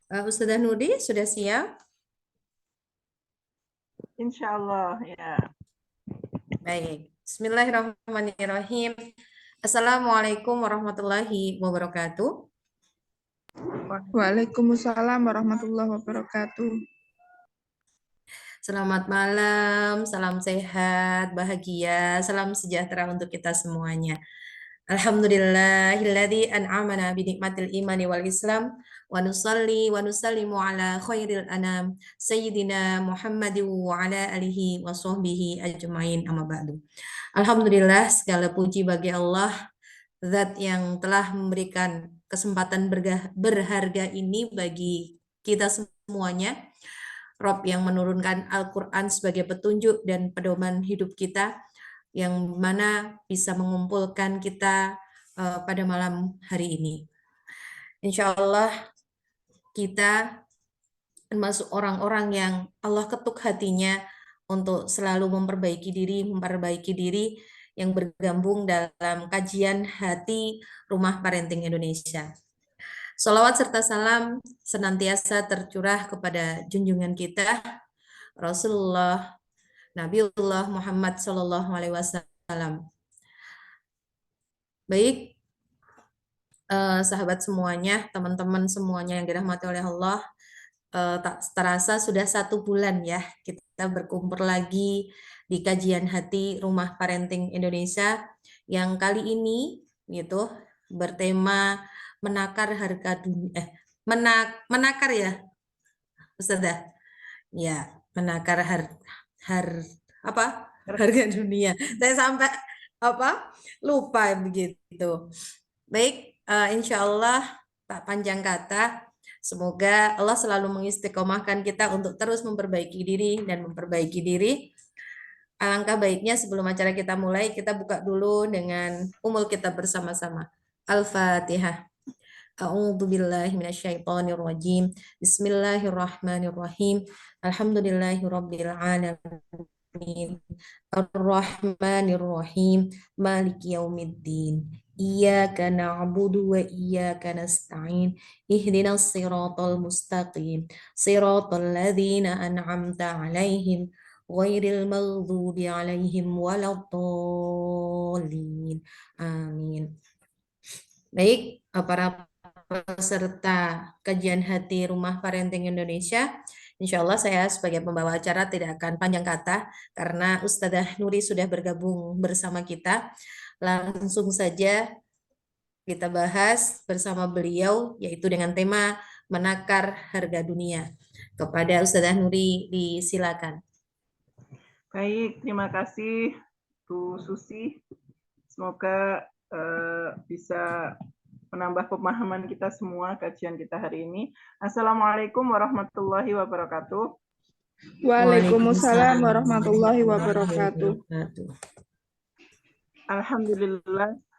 Ustazah Nudi sudah siap? Insya Allah ya. Baik. Bismillahirrahmanirrahim. Assalamualaikum warahmatullahi wabarakatuh. Waalaikumsalam warahmatullahi wabarakatuh. Selamat malam, salam sehat, bahagia, salam sejahtera untuk kita semuanya. Alhamdulillahilladzi an'amana bi nikmatil imani wal islam wa nusalli wa nusallimu ala khairil anam sayyidina Muhammadin wa ala alihi wa sahbihi ajmain amma ba'du. Alhamdulillah, segala puji bagi Allah, zat yang telah memberikan kesempatan berharga ini bagi kita semuanya. Rob yang menurunkan Al-Quran sebagai petunjuk dan pedoman hidup kita, yang mana bisa mengumpulkan kita pada malam hari ini. Insya Allah kita termasuk orang-orang yang Allah ketuk hatinya untuk selalu memperbaiki diri yang bergabung dalam kajian hati Rumah Parenting Indonesia. Salawat serta salam senantiasa tercurah kepada junjungan kita Rasulullah Nabiullah Muhammad Sallallahu Alaihi Wasallam. Baik, sahabat semuanya, teman-teman semuanya yang dirahmati oleh Allah, tak terasa sudah 1 bulan ya kita berkumpul lagi di kajian hati Rumah Parenting Indonesia yang kali ini gitu bertema menakar harga dunia, menakar ya Ustazah, ya menakar harga dunia. Saya sampai lupa begitu. Baik, insya Allah tak panjang kata. Semoga Allah selalu mengistiqomahkan kita untuk terus memperbaiki diri dan memperbaiki diri. Alangkah baiknya sebelum acara kita mulai, kita buka dulu dengan umul kita bersama-sama. Al-Fatihah. A'udzu billahi minasyaitonir rajim. Bismillahirrahmanirrahim. Alhamdulillahirabbil alamin. Ar-Rahmanir Rahim. Maliki yaumiddin. Iyyaka na'budu wa iyyaka nasta'in. Ihdinas siratal mustaqim. Siratal ladzina an'amta 'alaihim ghairil maghdubi 'alaihim waladdallin. Amin. Baik, para peserta kajian hati Rumah Parenting Indonesia, insya Allah saya sebagai pembawa acara tidak akan panjang kata karena Ustazah Nuri sudah bergabung bersama kita. Langsung saja kita bahas bersama beliau yaitu dengan tema menakar harga dunia. Kepada Ustazah Nuri disilakan. Baik, terima kasih Bu Susi. Semoga bisa menambah pemahaman kita semua kajian kita hari ini. Assalamualaikum warahmatullahi wabarakatuh. Waalaikumsalam warahmatullahi wabarakatuh.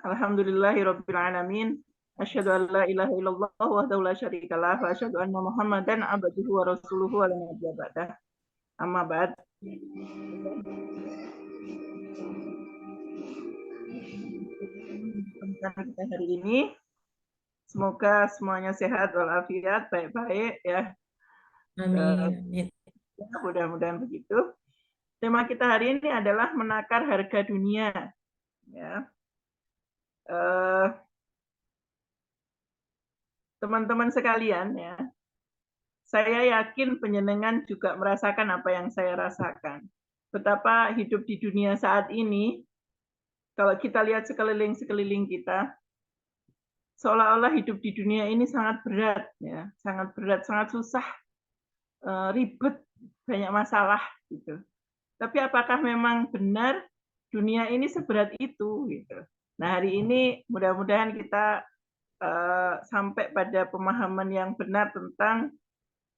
Alhamdulillahirabbil alamin. Asyhadu an la ilaha illallah wahdahu la syarikalah wa asyhadu anna Muhammadan abduhu wa rasuluhu wa la nabiyya ba'dah. Amma ba'd. Kita hari ini semoga semuanya sehat walafiat, baik-baik ya. Amin. Mudah-mudahan begitu. Tema kita hari ini adalah menakar harga dunia. Ya. Teman-teman sekalian ya, saya yakin penjenengan juga merasakan apa yang saya rasakan. Betapa hidup di dunia saat ini, kalau kita lihat sekeliling kita, seolah-olah hidup di dunia ini sangat berat, ya, sangat berat, sangat susah, ribet, banyak masalah gitu. Tapi apakah memang benar dunia ini seberat itu? Gitu. Nah hari ini mudah-mudahan kita sampai pada pemahaman yang benar tentang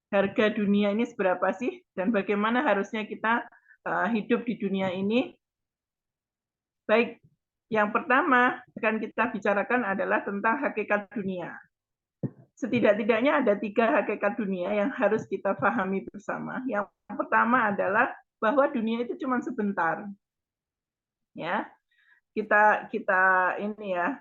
harga dunia ini seberapa sih dan bagaimana harusnya kita hidup di dunia ini. Baik, yang pertama akan kita bicarakan adalah tentang hakikat dunia. Setidak-tidaknya ada 3 hakikat dunia yang harus kita pahami bersama. Yang pertama adalah bahwa dunia itu cuma sebentar. Ya, kita ini ya,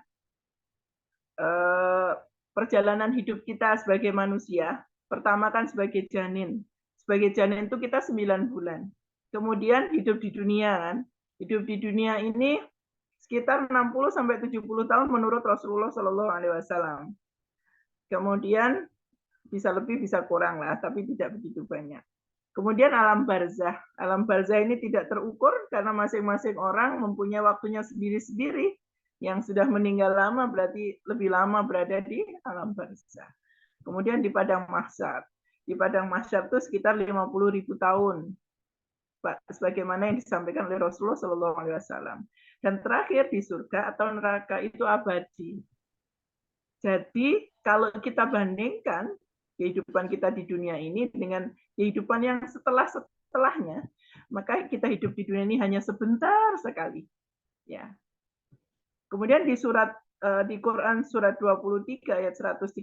perjalanan hidup kita sebagai manusia Pertama kan sebagai janin. Sebagai janin itu kita 9 bulan. Kemudian hidup di dunia kan. Hidup di dunia ini sekitar 60-70 tahun menurut Rasulullah Shallallahu Alaihi Wasallam. Kemudian bisa lebih bisa kurang lah, tapi tidak begitu banyak. Kemudian alam barzah. Alam barzah ini tidak terukur karena masing-masing orang mempunyai waktunya sendiri-sendiri. Yang sudah meninggal lama berarti lebih lama berada di alam barzah. Kemudian di padang mahsyar. Di padang mahsyar itu sekitar 50.000 tahun. Sebagaimana yang disampaikan oleh Rasulullah Shallallahu Alaihi Wasallam. Dan terakhir di surga atau neraka itu abadi. Jadi kalau kita bandingkan kehidupan kita di dunia ini dengan kehidupan yang setelahnya, maka kita hidup di dunia ini hanya sebentar sekali. Ya. Kemudian di Quran surat 23 ayat 113,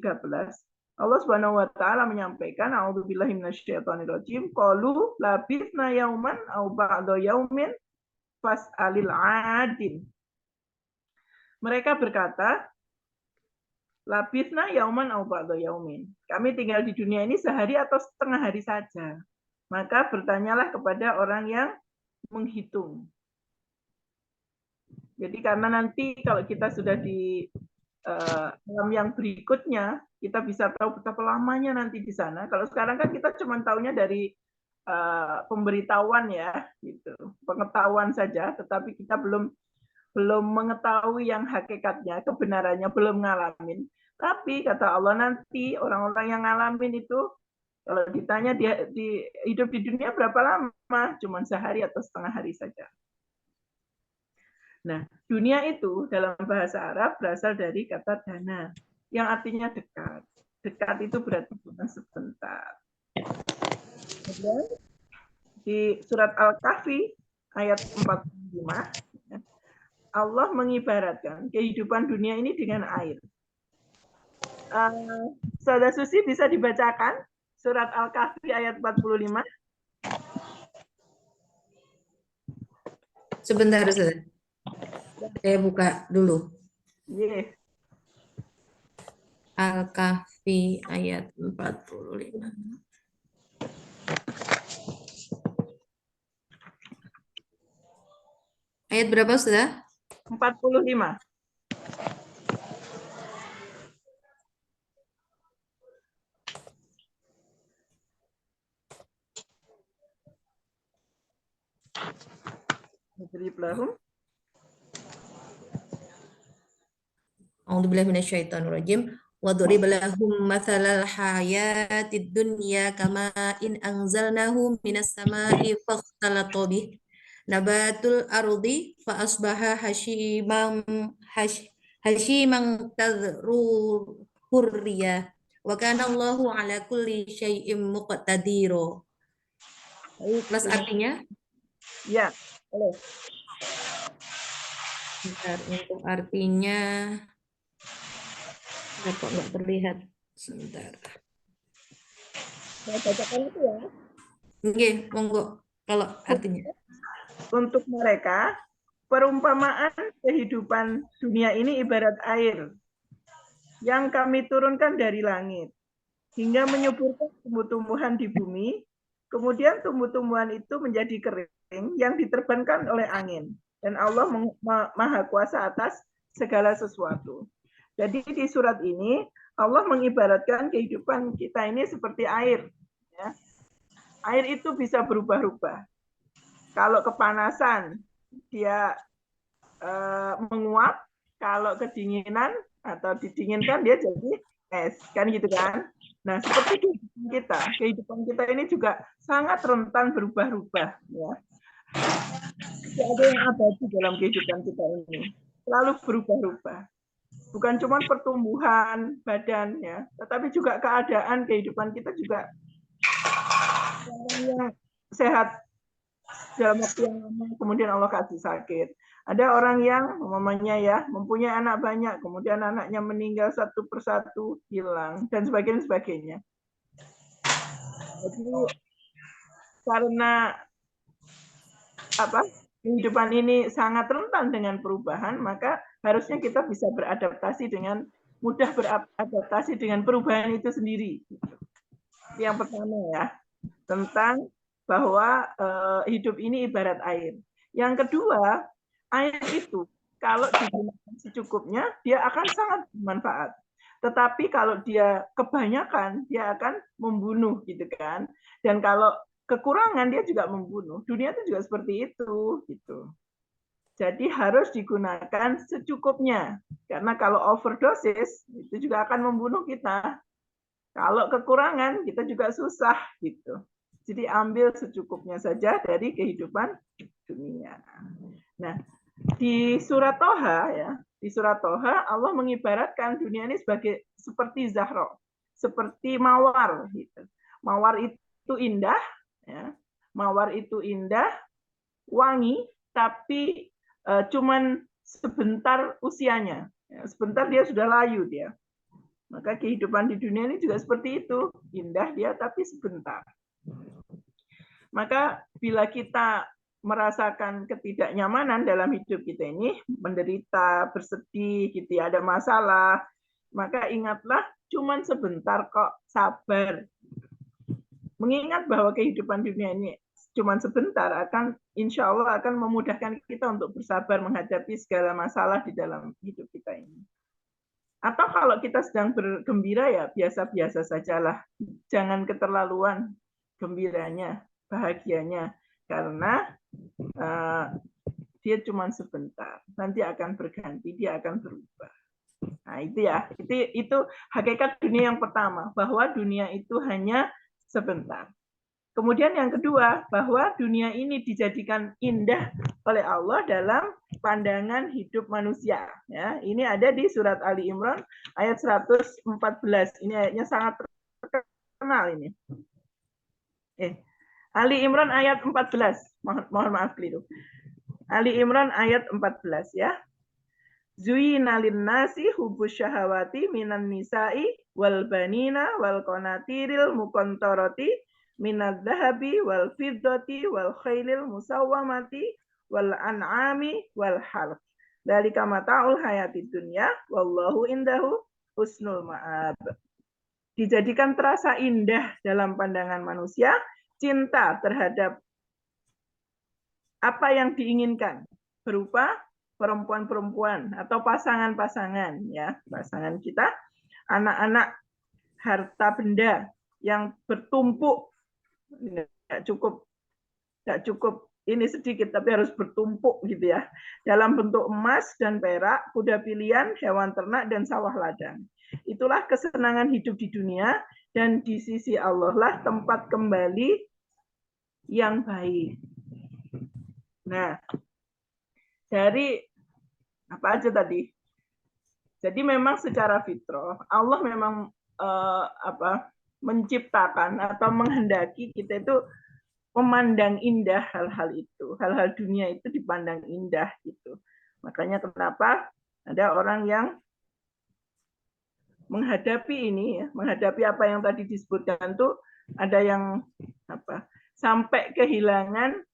Allah Subhanahu wa taala menyampaikan, a'udzubillahi minasyaitonirrajim, qalu labithna yauman aw ba'da yaumin fas'alil 'adin. Mereka berkata, labithna yauman aw ba'da yaumin. Kami tinggal di dunia ini sehari atau setengah hari saja. Maka bertanyalah kepada orang yang menghitung. Jadi karena nanti kalau kita sudah di alam yang berikutnya, kita bisa tahu betapa lamanya nanti di sana. Kalau sekarang kan kita cuma tahunya dari pemberitahuan ya, gitu, pengetahuan saja, tetapi kita belum mengetahui yang hakikatnya, kebenarannya, belum ngalamin. Tapi kata Allah nanti orang-orang yang ngalamin itu, kalau ditanya dia hidup di dunia berapa lama, cuma sehari atau setengah hari saja. Nah, dunia itu dalam bahasa Arab berasal dari kata dana, yang artinya dekat. Dekat itu berarti bukan sebentar. Kemudian di surat Al-Kahfi ayat 45, Allah mengibaratkan kehidupan dunia ini dengan air. Saudara Susi bisa dibacakan surat Al-Kahfi ayat 45? Sebentar, Ustaz. Saya buka dulu. Yeah. Al-Kahfi ayat 45. Ayat berapa, Ustaz? 45. A'udzubillahi minasyaitonirrajim. Wadrib lahum mathalal hayatid dunya kama in anzalnahu minas sama'i fakhtalata bih nabatul ardi fa asbaha hashiman tadru hurriya wa kana Allahu ala kulli syai'in muqtadiro. Plus artinya? Ya, boleh. Bentar, untuk artinya kok nggak terlihat. Sebentar. Saya bacakan itu ya. Oke, monggo kalau artinya. Untuk mereka, perumpamaan kehidupan dunia ini ibarat air yang kami turunkan dari langit hingga menyuburkan tumbuh-tumbuhan di bumi. Kemudian tumbuh-tumbuhan itu menjadi kering yang diterbangkan oleh angin. Dan Allah maha kuasa atas segala sesuatu. Jadi di surat ini Allah mengibaratkan kehidupan kita ini seperti air. Ya. Air itu bisa berubah-ubah. Kalau kepanasan dia menguap, kalau kedinginan atau didinginkan dia jadi es, kan gitu kan? Nah, seperti kehidupan kita ini juga sangat rentan berubah-ubah, ya. Tidak ada yang abadi dalam kehidupan kita ini, selalu berubah-ubah. Bukan cuma pertumbuhan badan, ya, tetapi juga keadaan kehidupan kita juga yang sehat dalam waktu yang lama, kemudian Allah kasih sakit. Ada orang yang umpamanya ya mempunyai anak banyak, kemudian anaknya meninggal satu persatu, hilang dan sebagainya. Jadi karena kehidupan ini sangat rentan dengan perubahan, maka harusnya kita bisa beradaptasi dengan mudah beradaptasi dengan perubahan itu sendiri. yang pertama ya, tentang bahwa hidup ini ibarat air. Yang kedua, air itu kalau digunakan secukupnya, dia akan sangat bermanfaat. Tetapi kalau dia kebanyakan, dia akan membunuh gitu kan. Dan kalau kekurangan, dia juga membunuh. Dunia itu juga seperti itu gitu. Jadi harus digunakan secukupnya. Karena kalau overdosis, itu juga akan membunuh kita. Kalau kekurangan, kita juga susah gitu. Jadi ambil secukupnya saja dari kehidupan dunia. Nah, di surat Toha ya, di surat Toha Allah mengibaratkan dunia ini sebagai seperti zahro, seperti mawar gitu. Mawar itu indah ya. Mawar itu indah, wangi, tapi cuman sebentar usianya. Ya, sebentar dia sudah layu dia. Maka kehidupan di dunia ini juga seperti itu. Indah dia tapi sebentar. Maka bila kita merasakan ketidaknyamanan dalam hidup kita ini, menderita, bersedih, gitu ya, ada masalah, maka ingatlah cuman sebentar kok, sabar. Mengingat bahwa kehidupan dunia ini cuman sebentar, akan insya Allah akan memudahkan kita untuk bersabar menghadapi segala masalah di dalam hidup kita ini. Atau kalau kita sedang bergembira ya biasa-biasa sajalah. Jangan keterlaluan gembiranya, bahagianya. Karena dia cuma sebentar. Nanti akan berganti, dia akan berubah. Nah itu ya, itu hakikat dunia yang pertama. Bahwa dunia itu hanya sebentar. Kemudian yang kedua, bahwa dunia ini dijadikan indah oleh Allah dalam pandangan hidup manusia. Ya, ini ada di surat Ali Imran ayat 114. Ini ayatnya sangat terkenal ini. Ali Imran ayat 14. Mohon maaf keliru. Ali Imran ayat 14 ya. Zuyina linnasi hubbus syahawati minan nisa'i wal banina wal qanatiril muqantarati minadz zahabi wal fiddati wal khailil musawwamati wal an'ami wal harth. Dzalika mata'ul hayatid dunya wallahu indahu husnul ma'ab. Dijadikan terasa indah dalam pandangan manusia cinta terhadap apa yang diinginkan berupa perempuan-perempuan atau pasangan-pasangan ya, pasangan kita, anak-anak, harta benda yang bertumpuk. Nggak cukup ini sedikit tapi harus bertumpuk gitu ya, dalam bentuk emas dan perak, kuda pilihan, hewan ternak dan sawah ladang. Itulah kesenangan hidup di dunia, dan di sisi Allah lah tempat kembali yang baik. Nah, dari apa aja tadi? Jadi memang secara fitrah Allah memang menciptakan atau menghendaki kita itu memandang indah hal-hal itu. Hal-hal dunia itu dipandang indah gitu. Makanya kenapa ada orang yang menghadapi ini ya, menghadapi apa yang tadi disebutkan tuh ada yang sampai kehilangan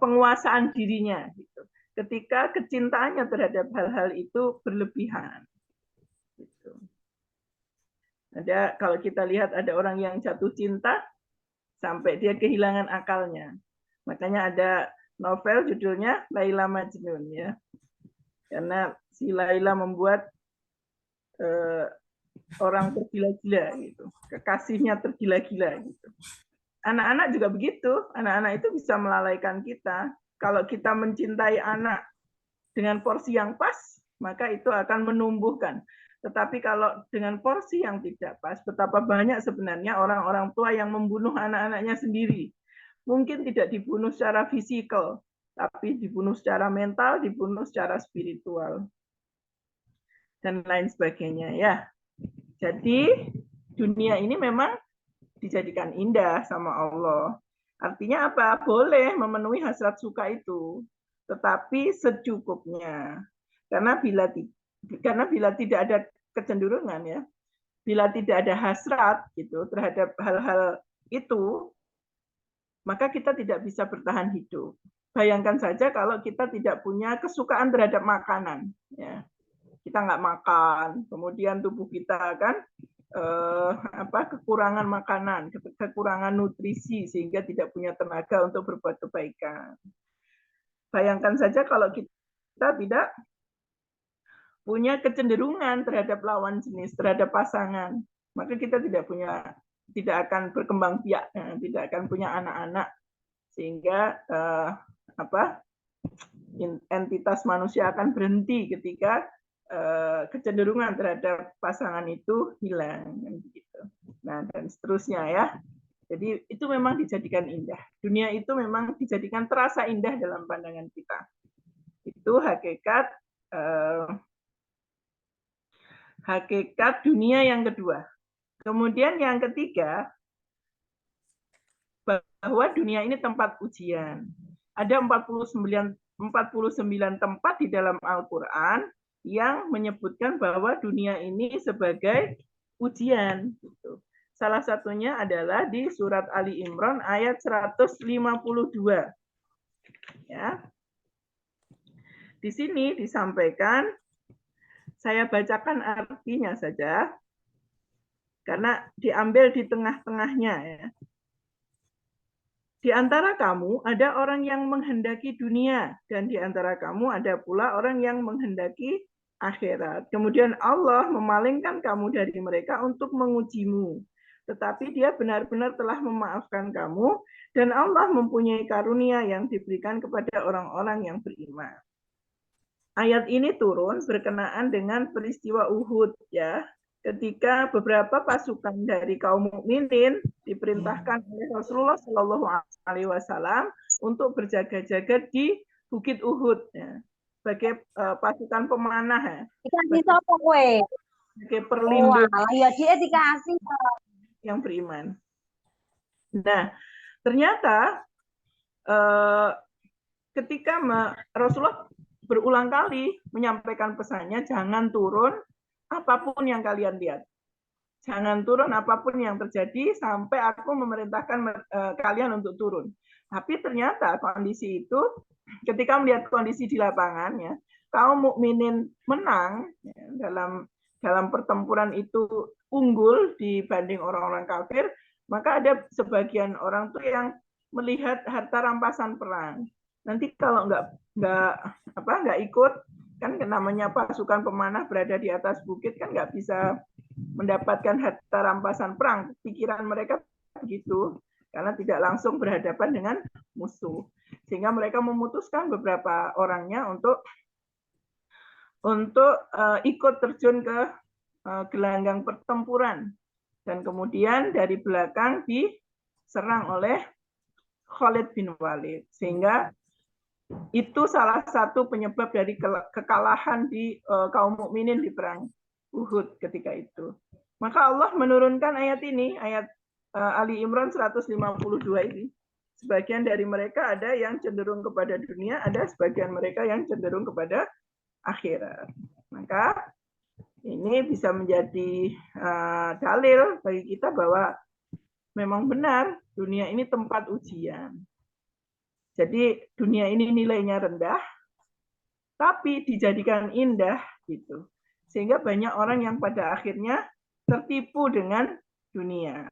penguasaan dirinya gitu. Ketika kecintaannya terhadap hal-hal itu berlebihan. Gitu. Ada kalau kita lihat ada orang yang jatuh cinta sampai dia kehilangan akalnya. Makanya ada novel judulnya Laila Majnun ya. Karena si Laila membuat orang tergila-gila gitu. Kekasihnya tergila-gila gitu. Anak-anak juga begitu. Anak-anak itu bisa melalaikan kita. Kalau kita mencintai anak dengan porsi yang pas, maka itu akan menumbuhkan. Tetapi kalau dengan porsi yang tidak pas, betapa banyak sebenarnya orang-orang tua yang membunuh anak-anaknya sendiri. Mungkin tidak dibunuh secara fisikal, tapi dibunuh secara mental, dibunuh secara spiritual. Dan lain sebagainya ya. Jadi dunia ini memang dijadikan indah sama Allah. Artinya apa? Boleh memenuhi hasrat suka itu, tetapi secukupnya. Karena bila tidak ada kecenderungan ya, bila tidak ada hasrat gitu terhadap hal-hal itu, maka kita tidak bisa bertahan hidup. Bayangkan saja kalau kita tidak punya kesukaan terhadap makanan, ya. Kita nggak makan, kemudian tubuh kita kan kekurangan makanan, kekurangan nutrisi sehingga tidak punya tenaga untuk berbuat kebaikan. Bayangkan saja kalau kita tidak punya kecenderungan terhadap lawan jenis, terhadap pasangan, maka kita tidak akan berkembang biak, tidak akan punya anak-anak, sehingga entitas manusia akan berhenti ketika kecenderungan terhadap pasangan itu hilang, gitu. Nah, dan seterusnya ya. Jadi itu memang dijadikan indah. Dunia itu memang dijadikan terasa indah dalam pandangan kita. Itu hakikat dunia yang kedua. Kemudian yang ketiga, bahwa dunia ini tempat ujian. Ada 49 tempat di dalam Al-Quran yang menyebutkan bahwa dunia ini sebagai ujian. Salah satunya adalah di surat Ali Imran ayat 152. Ya. Di sini disampaikan, saya bacakan artinya saja, karena diambil di tengah-tengahnya. Ya. Di antara kamu ada orang yang menghendaki dunia, dan di antara kamu ada pula orang yang menghendaki akhirat. Kemudian Allah memalingkan kamu dari mereka untuk mengujimu. Tetapi dia benar-benar telah memaafkan kamu, dan Allah mempunyai karunia yang diberikan kepada orang-orang yang beriman. Ayat ini turun berkenaan dengan peristiwa Uhud, ya. Ketika beberapa pasukan dari kaum mukminin diperintahkan oleh Rasulullah Shallallahu Alaihi Wasallam untuk berjaga-jaga di Bukit Uhud, ya, sebagai pasukan pemanah, ya, sebagai perlindung yang beriman. Nah, ternyata ketika Rasulullah berulang kali menyampaikan pesannya, jangan turun apapun yang kalian lihat. Jangan turun apapun yang terjadi sampai aku memerintahkan kalian untuk turun. Tapi ternyata kondisi itu, ketika melihat kondisi di lapangan, ya, kaum mukminin menang, ya, dalam pertempuran itu unggul dibanding orang-orang kafir, maka ada sebagian orang tuh yang melihat harta rampasan perang. Nanti kalau nggak ikut, kan namanya pasukan pemanah berada di atas bukit, kan nggak bisa mendapatkan harta rampasan perang. Pikiran mereka begitu, karena tidak langsung berhadapan dengan musuh. Sehingga mereka memutuskan beberapa orangnya untuk ikut terjun ke gelanggang pertempuran. Dan kemudian dari belakang diserang oleh Khalid bin Walid. Sehingga itu salah satu penyebab dari kekalahan di kaum mukminin di perang Uhud ketika itu. Maka Allah menurunkan ayat ini, ayat Ali Imran 152 ini. Sebagian dari mereka ada yang cenderung kepada dunia, ada sebagian mereka yang cenderung kepada akhirat. Maka ini bisa menjadi dalil bagi kita bahwa memang benar dunia ini tempat ujian. Jadi dunia ini nilainya rendah, tapi dijadikan indah, gitu. Sehingga banyak orang yang pada akhirnya tertipu dengan dunia.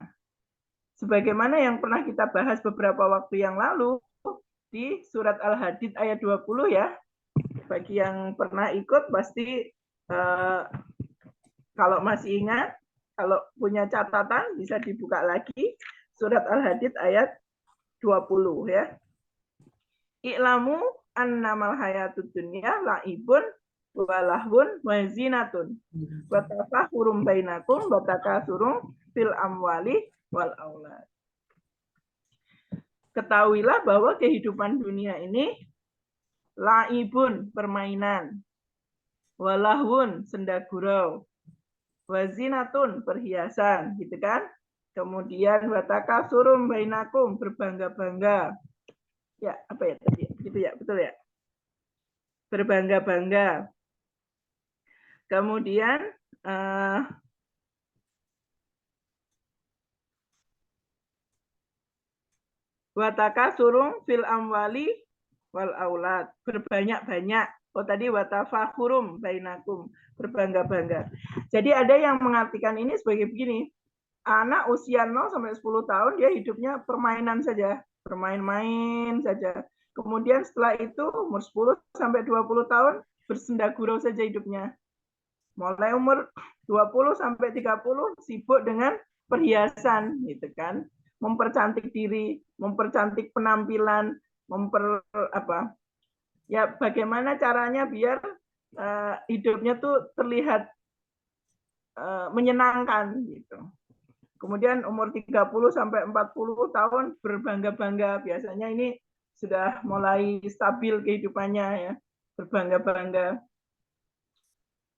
Sebagaimana yang pernah kita bahas beberapa waktu yang lalu di surat Al-Hadid ayat 20, ya. Bagi yang pernah ikut pasti kalau masih ingat, kalau punya catatan bisa dibuka lagi surat Al-Hadid ayat 20, ya. I'lamu annamal hayatud dunya la'ibun wa lahwun wa zinatun wa tafahurum bainakum wa takatsurun fil amwali wal aulad. Ketahuilah bahwa kehidupan dunia ini la'ibun, permainan, wa lahwun, senda gurau, wa zinatun, perhiasan, gitu kan? Kemudian wa takatsurun bainakum, berbangga-bangga. Ya, apa ya tadi? Begitu ya, betul ya. Berbangga-bangga. Kemudian wataka surung fil amwali wal aulad, berbanyak-banyak Oh tadi watafahurum bainakum, berbangga-bangga. Jadi ada yang mengartikan ini sebagai begini, anak usia 0 sampai 10 tahun dia hidupnya permainan saja, bermain-main saja. Kemudian setelah itu umur 10 sampai 20 tahun bersenda gurau saja hidupnya. Mulai umur 20 sampai 30 sibuk dengan perhiasan gitu kan, mempercantik diri, mempercantik penampilan, ya bagaimana caranya biar hidupnya tuh terlihat menyenangkan gitu. Kemudian umur 30 sampai 40 tahun berbangga-bangga, biasanya ini sudah mulai stabil kehidupannya ya, berbangga-bangga.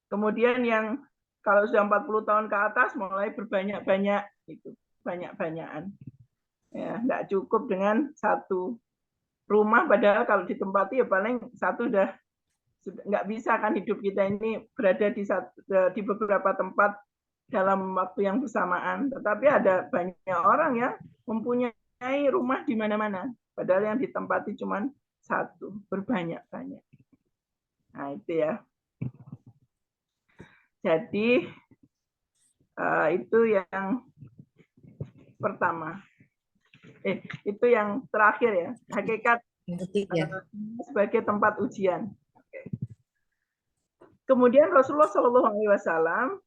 Kemudian yang kalau sudah 40 tahun ke atas mulai berbanyak-banyak itu, banyak-banyakan. Ya, enggak cukup dengan satu rumah, padahal kalau ditempati ya paling satu udah nggak bisa kan, hidup kita ini berada di beberapa tempat dalam waktu yang bersamaan. Tetapi ada banyak orang yang mempunyai rumah di mana-mana, padahal yang ditempati cuma satu, berbanyak-banyak. Nah itu ya. Jadi itu yang pertama. Itu yang terakhir ya, hakikat sebagai tempat ujian. Kemudian Rasulullah SAW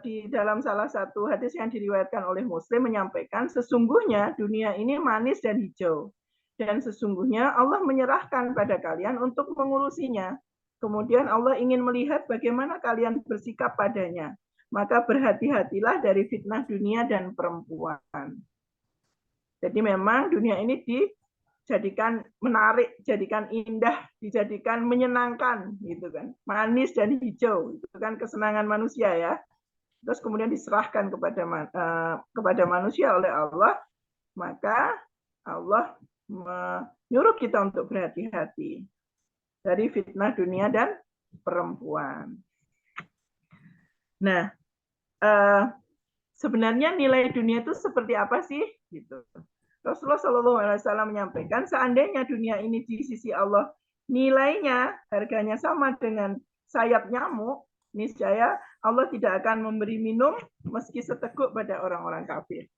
di dalam salah satu hadis yang diriwayatkan oleh Muslim menyampaikan, sesungguhnya dunia ini manis dan hijau, dan sesungguhnya Allah menyerahkan pada kalian untuk mengurusinya. Kemudian Allah ingin melihat bagaimana kalian bersikap padanya. Maka berhati-hatilah dari fitnah dunia dan perempuan. Jadi memang dunia ini dijadikan menarik, dijadikan indah, dijadikan menyenangkan gitu kan, manis dan hijau, itu kan kesenangan manusia ya. Terus kemudian diserahkan kepada manusia oleh Allah, maka Allah menyuruh kita untuk berhati-hati dari fitnah dunia dan perempuan. Nah, sebenarnya nilai dunia itu seperti apa sih? Gitu. Rasulullah SAW menyampaikan, seandainya dunia ini di sisi Allah nilainya, harganya sama dengan sayap nyamuk, niscaya Allah tidak akan memberi minum meski seteguk pada orang-orang kafir.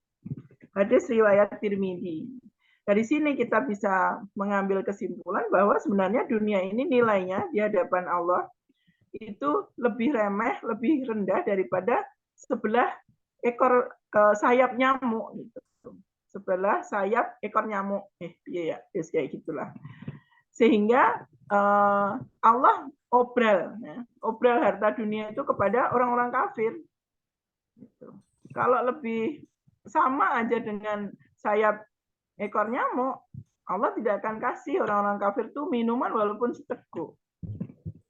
Hadis riwayat Tirmidzi. Dari sini kita bisa mengambil kesimpulan bahwa sebenarnya dunia ini nilainya di hadapan Allah itu lebih remeh, lebih rendah daripada sebelah ekor sayap nyamuk gitu. Sebelah sayap ekor nyamuk, iya ya, kayak gitulah. Sehingga Allah obral harta dunia itu kepada orang-orang kafir. Gitu. Kalau lebih sama aja dengan sayap ekor nyamuk, Allah tidak akan kasih orang-orang kafir itu minuman walaupun seteguk.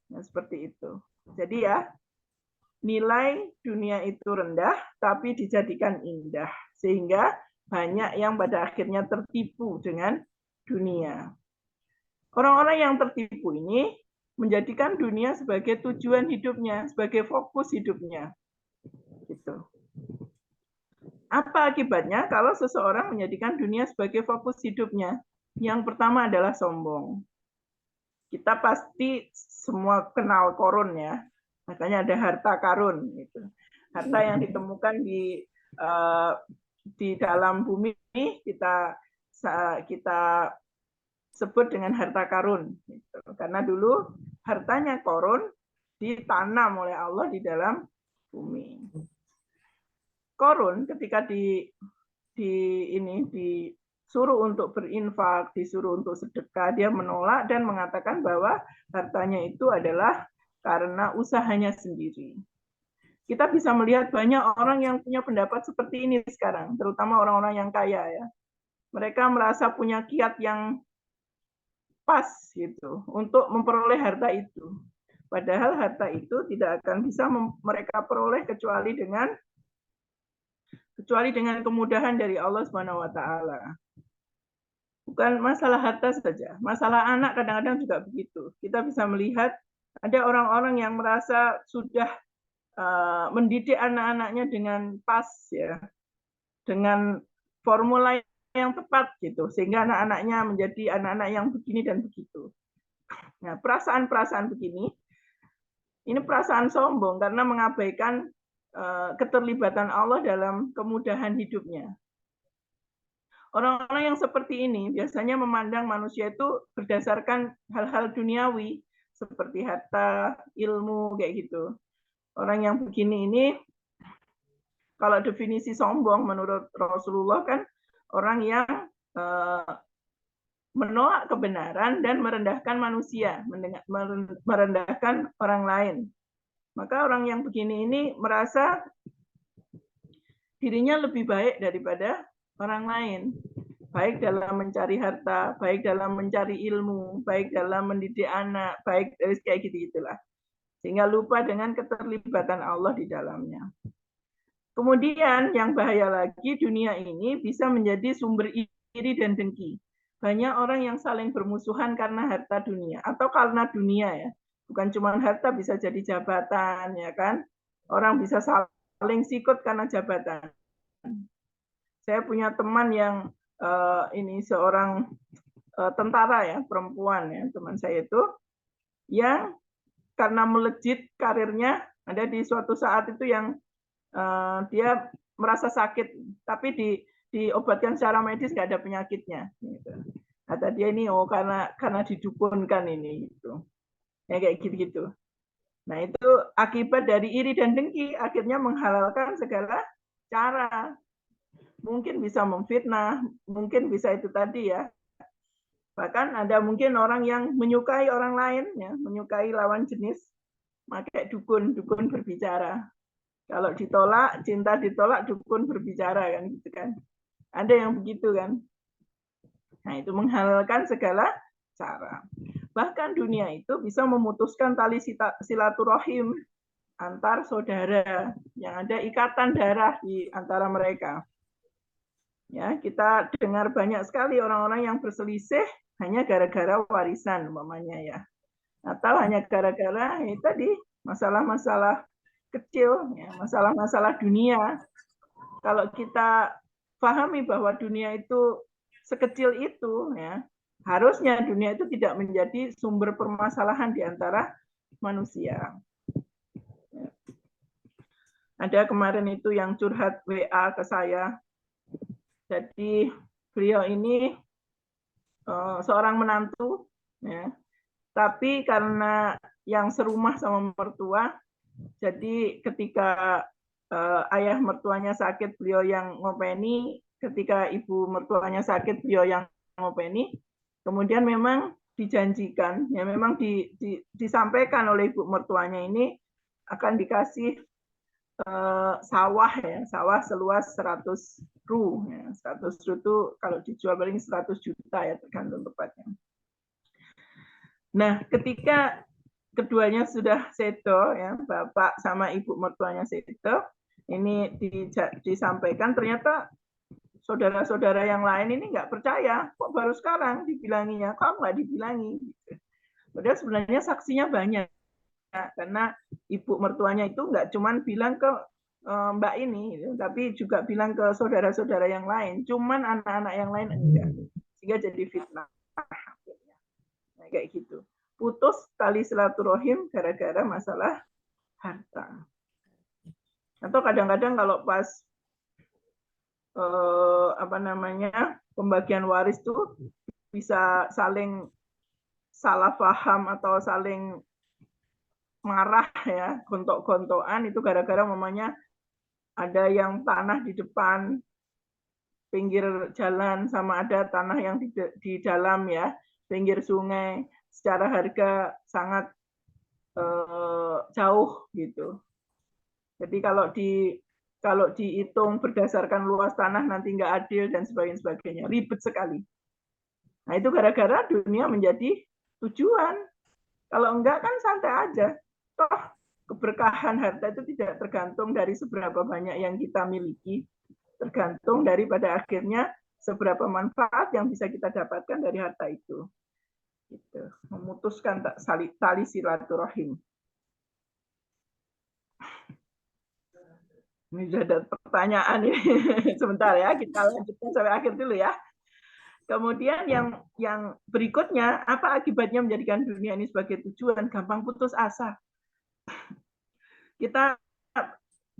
Nah, seperti itu. Jadi ya, nilai dunia itu rendah, tapi dijadikan indah. Sehingga banyak yang pada akhirnya tertipu dengan dunia. Orang-orang yang tertipu ini menjadikan dunia sebagai tujuan hidupnya, sebagai fokus hidupnya. Gitu. Apa akibatnya kalau seseorang menjadikan dunia sebagai fokus hidupnya? Yang pertama adalah sombong. Kita pasti semua kenal korun ya, makanya ada harta karun. Gitu. Harta yang ditemukan di dalam bumi kita sebut dengan harta karun, gitu. Karena dulu hartanya korun ditanam oleh Allah di dalam bumi. Korun ketika disuruh untuk berinfak, disuruh untuk sedekah, dia menolak dan mengatakan bahwa hartanya itu adalah karena usahanya sendiri. Kita bisa melihat banyak orang yang punya pendapat seperti ini sekarang, terutama orang-orang yang kaya ya. Mereka merasa punya kiat yang pas gitu untuk memperoleh harta itu. Padahal harta itu tidak akan bisa mereka peroleh kecuali dengan kemudahan dari Allah Subhanahu wa taala. Bukan masalah harta saja, masalah anak kadang-kadang juga begitu. Kita bisa melihat ada orang-orang yang merasa sudah mendidik anak-anaknya dengan pas ya, dengan formula yang tepat gitu, sehingga anak-anaknya menjadi anak-anak yang begini dan begitu. Nah, perasaan-perasaan begini, ini perasaan sombong karena mengabaikan keterlibatan Allah dalam kemudahan hidupnya. Orang-orang yang seperti ini biasanya memandang manusia itu berdasarkan hal-hal duniawi, seperti harta, ilmu, kayak gitu. Orang yang begini ini, kalau definisi sombong menurut Rasulullah kan, orang yang menolak kebenaran dan merendahkan manusia, merendahkan orang lain. Maka orang yang begini ini merasa dirinya lebih baik daripada orang lain. Baik dalam mencari harta, baik dalam mencari ilmu, baik dalam mendidik anak, baik dari kayak gitu-gitulah. Sehingga lupa dengan keterlibatan Allah di dalamnya. Kemudian yang bahaya lagi, dunia ini bisa menjadi sumber iri dan dengki. Banyak orang yang saling bermusuhan karena harta dunia atau karena dunia ya. Bukan cuma harta, bisa jadi jabatan ya kan. Orang bisa saling sikut karena jabatan. Saya punya teman yang ini seorang tentara ya, perempuan ya, teman saya itu yang karena melejit karirnya, ada di suatu saat itu yang dia merasa sakit, tapi diobatkan secara medis nggak ada penyakitnya. Gitu. Kata dia ini karena didukunkan ini gitu. Ya kayak gitu-gitu. Nah itu akibat dari iri dan dengki, akhirnya menghalalkan segala cara. Mungkin bisa memfitnah, mungkin bisa itu tadi ya. Bahkan ada mungkin orang yang menyukai orang lain, ya, menyukai lawan jenis, pakai dukun berbicara. Kalau ditolak, cinta ditolak, dukun berbicara kan gitu kan. Ada yang begitu kan. Nah, itu menghalalkan segala cara. Bahkan dunia itu bisa memutuskan tali silaturahim antar saudara yang ada ikatan darah di antara mereka. Ya, kita dengar banyak sekali orang-orang yang berselisih hanya gara-gara warisan umpamanya ya. Atau hanya gara-gara ya tadi masalah-masalah kecil, ya, masalah-masalah dunia. Kalau kita pahami bahwa dunia itu sekecil itu, ya, harusnya dunia itu tidak menjadi sumber permasalahan di antara manusia. Ada kemarin itu yang curhat WA ke saya. Jadi beliau ini seorang menantu, ya, tapi karena yang serumah sama mertua, jadi ketika ayah mertuanya sakit, beliau yang ngopeni. Ketika ibu mertuanya sakit, beliau yang ngopeni. Kemudian memang dijanjikan, ya memang disampaikan oleh ibu mertuanya ini akan dikasih sawah ya, sawah seluas 100 ru. Ya. 100 ru itu kalau dijual paling 100 juta ya, tergantung tempatnya. Nah, ketika keduanya sudah sedo, ya, bapak sama ibu mertuanya sedo, ini disampaikan, ternyata saudara-saudara yang lain ini nggak percaya, kok baru sekarang dibilanginya, kok nggak dibilangi. Padahal sebenarnya saksinya banyak, karena ibu mertuanya itu nggak cuma bilang ke mbak ini, tapi juga bilang ke saudara-saudara yang lain, cuman anak-anak yang lain enggak, sehingga jadi fitnah. Nah, kayak gitu. Putus tali silaturahim gara-gara masalah harta. Atau kadang-kadang kalau pas pembagian waris tuh bisa saling salah paham atau saling marah ya, gontok-gontokan itu gara-gara mamanya ada yang tanah di depan pinggir jalan sama ada tanah yang di dalam ya, pinggir sungai, secara harga sangat jauh gitu. Jadi kalau dihitung berdasarkan luas tanah nanti nggak adil dan sebagainya, ribet sekali. Nah itu gara-gara dunia menjadi tujuan. Kalau enggak kan santai aja. Toh keberkahan harta itu tidak tergantung dari seberapa banyak yang kita miliki, tergantung daripada akhirnya seberapa manfaat yang bisa kita dapatkan dari harta itu. Gitu. Memutuskan tali silaturahim. Ini sudah ada pertanyaan ini. Sebentar ya, kita lanjutkan sampai akhir dulu ya. Kemudian yang berikutnya, apa akibatnya menjadikan dunia ini sebagai tujuan? Gampang putus asa. Kita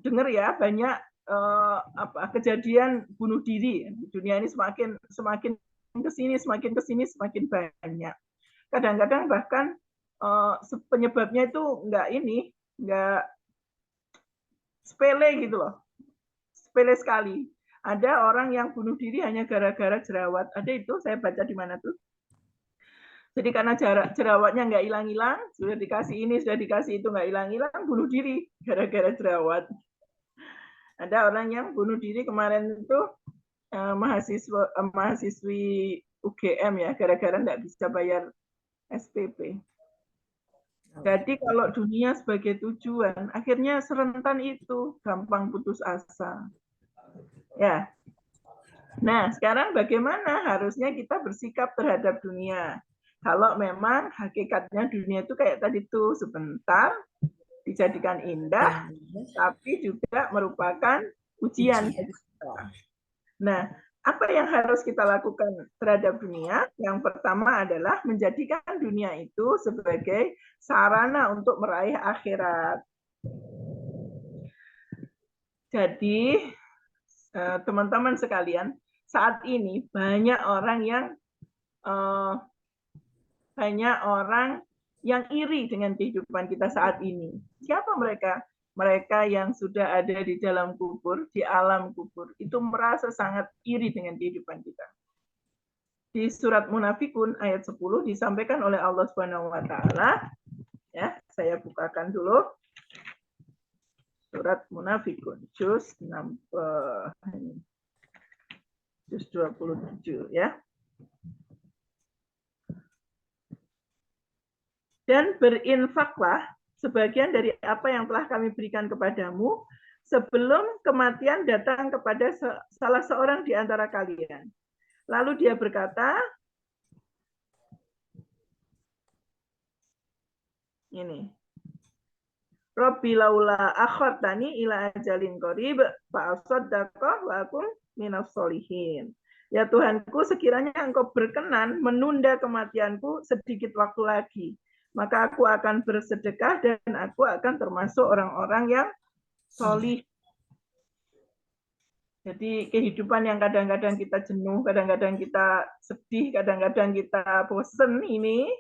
dengar ya banyak kejadian bunuh diri. Dunia ini semakin kesini semakin banyak. Kadang-kadang bahkan penyebabnya itu nggak sepele gitu loh, sepele sekali. Ada orang yang bunuh diri hanya gara-gara jerawat. Ada itu saya baca di mana tuh. Jadi karena jerawatnya nggak hilang-hilang, sudah dikasih ini, sudah dikasih itu nggak hilang-hilang, bunuh diri gara-gara jerawat. Ada orang yang bunuh diri kemarin itu mahasiswi UGM ya, gara-gara nggak bisa bayar SPP. Jadi kalau dunia sebagai tujuan, akhirnya serentan itu, gampang putus asa. Ya. Nah, sekarang bagaimana harusnya kita bersikap terhadap dunia? Kalau memang hakikatnya dunia itu kayak tadi tuh, sebentar dijadikan indah, tapi juga merupakan ujian. Nah, apa yang harus kita lakukan terhadap dunia? Yang pertama adalah menjadikan dunia itu sebagai sarana untuk meraih akhirat. Jadi, teman-teman sekalian, saat ini banyak orang yang iri dengan kehidupan kita saat ini. Siapa mereka? Mereka yang sudah ada di dalam kubur, di alam kubur, itu merasa sangat iri dengan kehidupan kita. Di surat Munafikun ayat 10 disampaikan oleh Allah Subhanahu wa taala, ya, saya bukakan dulu. Surat Munafikun juz 27 ya. Dan berinfaklah sebagian dari apa yang telah kami berikan kepadamu sebelum kematian datang kepada salah seorang di antara kalian. Lalu dia berkata, ini, Rabbi laula akhartani ila ajalin qarib fa asaddaqa wa akum minas sholihin. Ya Tuhanku, sekiranya Engkau berkenan menunda kematianku sedikit waktu lagi, maka aku akan bersedekah dan aku akan termasuk orang-orang yang sholih. Jadi kehidupan yang kadang-kadang kita jenuh, kadang-kadang kita sedih, kadang-kadang kita bosen ini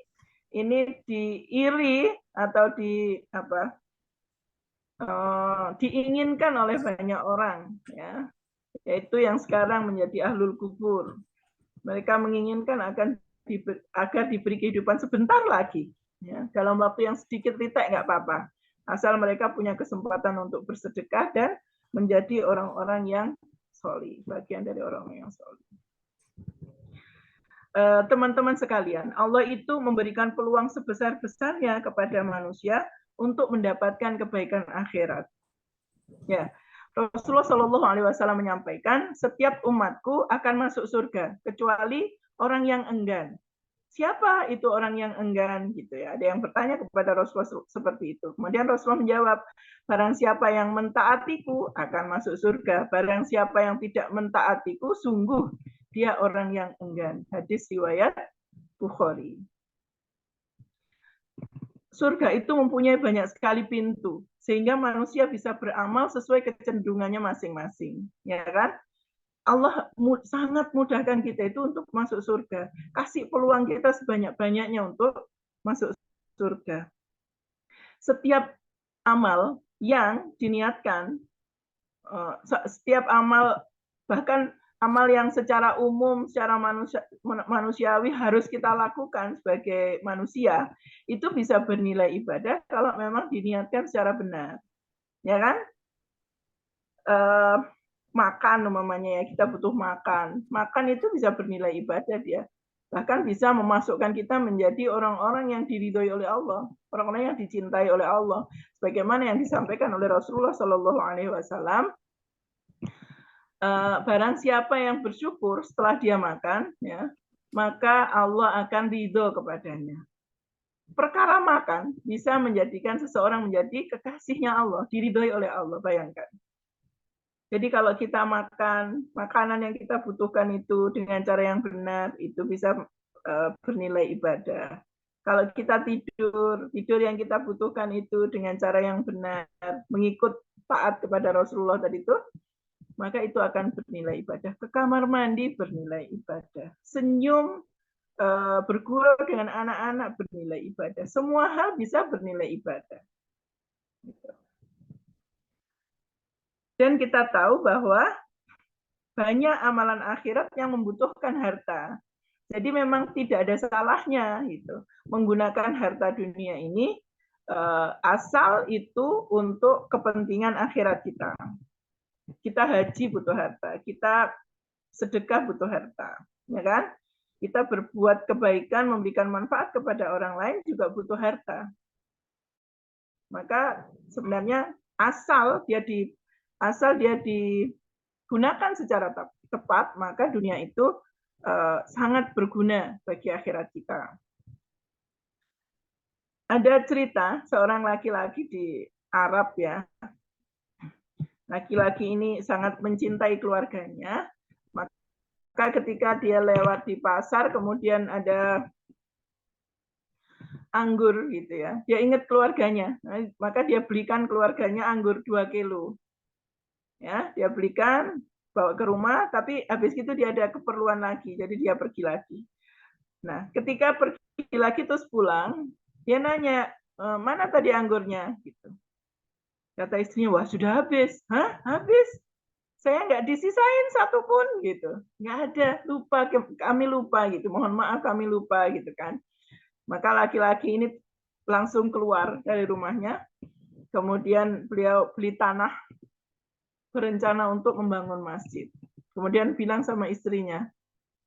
diiri atau diinginkan oleh banyak orang, ya, yaitu yang sekarang menjadi ahlul kubur. Mereka menginginkan agar diberi kehidupan sebentar lagi, ya, dalam waktu yang sedikit ritek nggak apa-apa, asal mereka punya kesempatan untuk bersedekah dan menjadi orang-orang yang sholih, bagian dari orang-orang yang sholih. Teman-teman sekalian, Allah itu memberikan peluang sebesar-besarnya kepada manusia untuk mendapatkan kebaikan akhirat. Ya, Rasulullah Shallallahu Alaihi Wasallam menyampaikan, setiap umatku akan masuk surga kecuali orang yang enggan. Siapa itu orang yang enggan? Gitu ya. Ada yang bertanya kepada Rasulullah seperti itu. Kemudian Rasulullah menjawab, barang siapa yang mentaatiku akan masuk surga. Barang siapa yang tidak mentaatiku, sungguh dia orang yang enggan. Hadis riwayat Bukhari. Surga itu mempunyai banyak sekali pintu, sehingga manusia bisa beramal sesuai kecenderungannya masing-masing, ya kan? Allah sangat mudahkan kita itu untuk masuk surga. Kasih peluang kita sebanyak-banyaknya untuk masuk surga. Setiap amal yang diniatkan, setiap amal, bahkan amal yang secara umum, secara manusiawi harus kita lakukan sebagai manusia, itu bisa bernilai ibadah kalau memang diniatkan secara benar. Ya kan? Makan umpamanya ya, kita butuh makan. Makan itu bisa bernilai ibadah dia. Bahkan bisa memasukkan kita menjadi orang-orang yang diridhoi oleh Allah, orang-orang yang dicintai oleh Allah. Sebagaimana yang disampaikan oleh Rasulullah Shallallahu Alaihi Wasallam, barang siapa yang bersyukur setelah dia makan, ya, maka Allah akan ridho kepadanya. Perkara makan bisa menjadikan seseorang menjadi kekasihnya Allah, diridhoi oleh Allah, bayangkan. Jadi kalau kita makan makanan yang kita butuhkan itu dengan cara yang benar, itu bisa bernilai ibadah. Kalau kita tidur yang kita butuhkan itu dengan cara yang benar, mengikut taat kepada Rasulullah tadi itu, maka itu akan bernilai ibadah. Ke kamar mandi bernilai ibadah. Senyum, bergurau dengan anak-anak bernilai ibadah. Semua hal bisa bernilai ibadah. Dan kita tahu bahwa banyak amalan akhirat yang membutuhkan harta. Jadi memang tidak ada salahnya gitu menggunakan harta dunia ini asal itu untuk kepentingan akhirat kita. Kita haji butuh harta, kita sedekah butuh harta, ya kan? Kita berbuat kebaikan, memberikan manfaat kepada orang lain juga butuh harta. Maka sebenarnya asal dia digunakan secara tepat, maka dunia itu sangat berguna bagi akhirat kita. Ada cerita seorang laki-laki di Arab ya. Laki-laki ini sangat mencintai keluarganya. Maka ketika dia lewat di pasar, kemudian ada anggur gitu ya. Dia ingat keluarganya. Maka dia belikan keluarganya anggur 2 kilo. Ya, dia belikan, bawa ke rumah, tapi habis itu dia ada keperluan lagi, jadi dia pergi lagi. Nah, ketika pergi lagi terus pulang, dia nanya, mana tadi anggurnya? Gitu. Kata istrinya, wah sudah habis. Hah? Habis? Saya nggak disisain satupun gitu. Nggak ada, lupa, kami lupa gitu. Mohon maaf kami lupa gitu kan. Maka laki-laki ini langsung keluar dari rumahnya. Kemudian beliau beli tanah, berencana untuk membangun masjid. Kemudian bilang sama istrinya,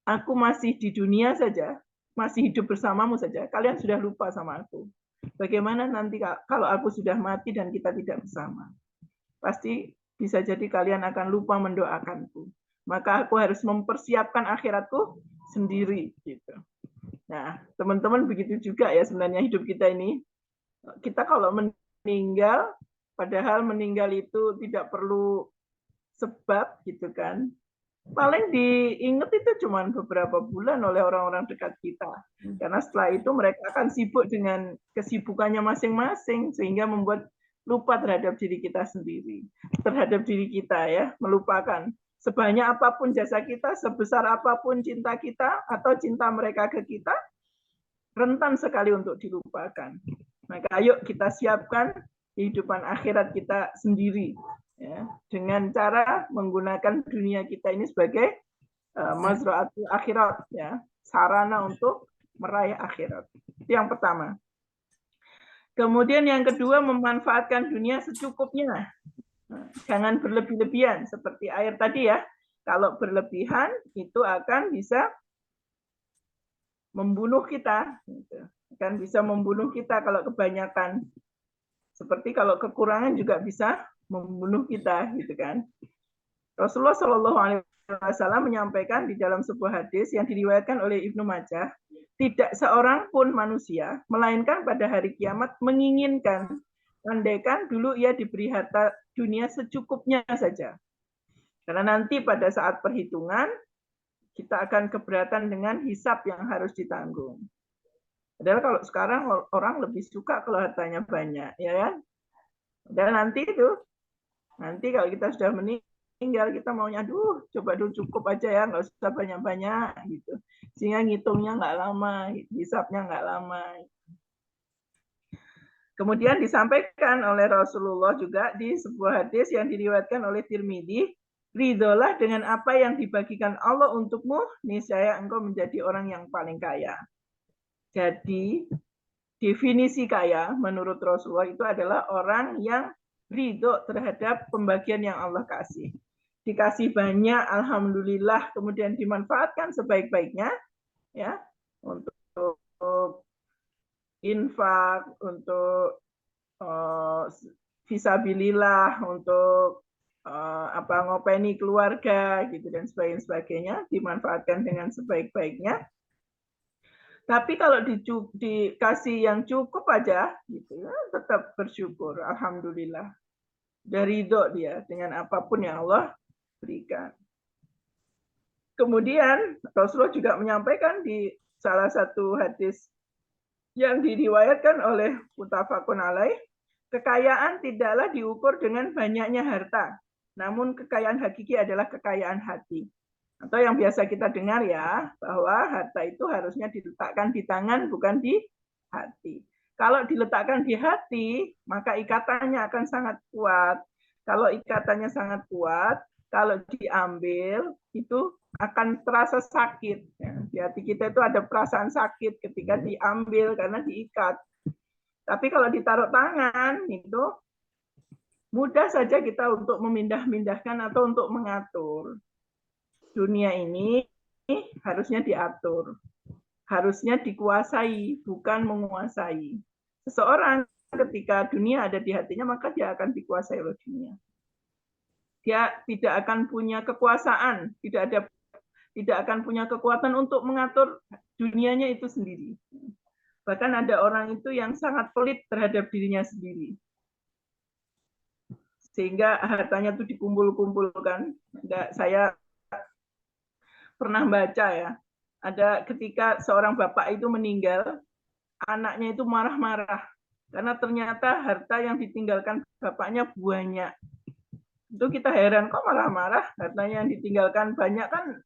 aku masih di dunia saja, masih hidup bersamamu saja, kalian sudah lupa sama aku. Bagaimana nanti kalau aku sudah mati dan kita tidak bersama? Pasti bisa jadi kalian akan lupa mendoakanku. Maka aku harus mempersiapkan akhiratku sendiri. Gitu. Nah, teman-teman begitu juga ya sebenarnya hidup kita ini. Kita kalau meninggal, padahal meninggal itu tidak perlu sebab gitu kan, paling diingat itu cuma beberapa bulan oleh orang-orang dekat kita, karena setelah itu mereka akan sibuk dengan kesibukannya masing-masing sehingga membuat lupa terhadap diri kita sendiri, terhadap diri kita ya, melupakan sebanyak apapun jasa kita, sebesar apapun cinta kita atau cinta mereka ke kita, rentan sekali untuk dilupakan. Maka ayo kita siapkan kehidupan akhirat kita sendiri ya, dengan cara menggunakan dunia kita ini sebagai mazra'atul akhirat ya, sarana untuk meraih akhirat. Itu yang pertama. Kemudian yang kedua, memanfaatkan dunia secukupnya. Jangan berlebih-lebihan seperti air tadi ya. Kalau berlebihan itu akan bisa membunuh kita, akan bisa membunuh kita kalau kebanyakan. Seperti kalau kekurangan juga bisa membunuh kita, gitu kan. Rasulullah Shallallahu Alaihi Wasallam menyampaikan di dalam sebuah hadis yang diriwayatkan oleh Ibnu Majah, tidak seorang pun manusia, melainkan pada hari kiamat menginginkan, andaikan dulu ia diberi harta dunia secukupnya saja. Karena nanti pada saat perhitungan, kita akan keberatan dengan hisab yang harus ditanggung. Padahal kalau sekarang orang lebih suka kalau hartanya banyak, ya kan? Dan nanti kalau kita sudah meninggal, kita maunya, coba dulu cukup aja ya, nggak usah banyak-banyak, gitu. Sehingga ngitungnya nggak lama, hisabnya nggak lama. Kemudian disampaikan oleh Rasulullah juga di sebuah hadis yang diriwayatkan oleh Tirmidzi, ridholah dengan apa yang dibagikan Allah untukmu, niscaya engkau menjadi orang yang paling kaya. Jadi, definisi kaya menurut Rasulullah itu adalah orang yang ridho terhadap pembagian yang Allah kasih. Dikasih banyak, alhamdulillah, kemudian dimanfaatkan sebaik-baiknya, ya, untuk infak, untuk fisabilillah, untuk ngopeni keluarga, gitu dan sebagainya, dimanfaatkan dengan sebaik-baiknya. Tapi kalau dikasih yang cukup aja, gitu ya, tetap bersyukur, alhamdulillah. Sudah ridho dia dengan apapun yang Allah berikan. Kemudian Rasulullah juga menyampaikan di salah satu hadis yang diriwayatkan oleh muttafaqun alaih, kekayaan tidaklah diukur dengan banyaknya harta, namun kekayaan hakiki adalah kekayaan hati. Atau yang biasa kita dengar ya, bahwa harta itu harusnya diletakkan di tangan bukan di hati. Kalau diletakkan di hati, maka ikatannya akan sangat kuat. Kalau ikatannya sangat kuat, kalau diambil itu akan terasa sakit. Di hati kita itu ada perasaan sakit ketika diambil karena diikat. Tapi kalau ditaruh tangan itu mudah saja kita untuk memindah-mindahkan atau untuk mengatur. Dunia ini harusnya diatur, harusnya dikuasai, bukan menguasai. Seseorang ketika dunia ada di hatinya, maka dia akan dikuasai oleh dunia. Dia tidak akan punya kekuasaan, tidak akan punya kekuatan untuk mengatur dunianya itu sendiri. Bahkan ada orang itu yang sangat pelit terhadap dirinya sendiri. Sehingga hartanya itu dikumpul-kumpulkan. Saya pernah baca ya, ada ketika seorang bapak itu meninggal, anaknya itu marah-marah. Karena ternyata harta yang ditinggalkan bapaknya banyak. Itu kita heran, kok marah-marah? Hartanya yang ditinggalkan banyak kan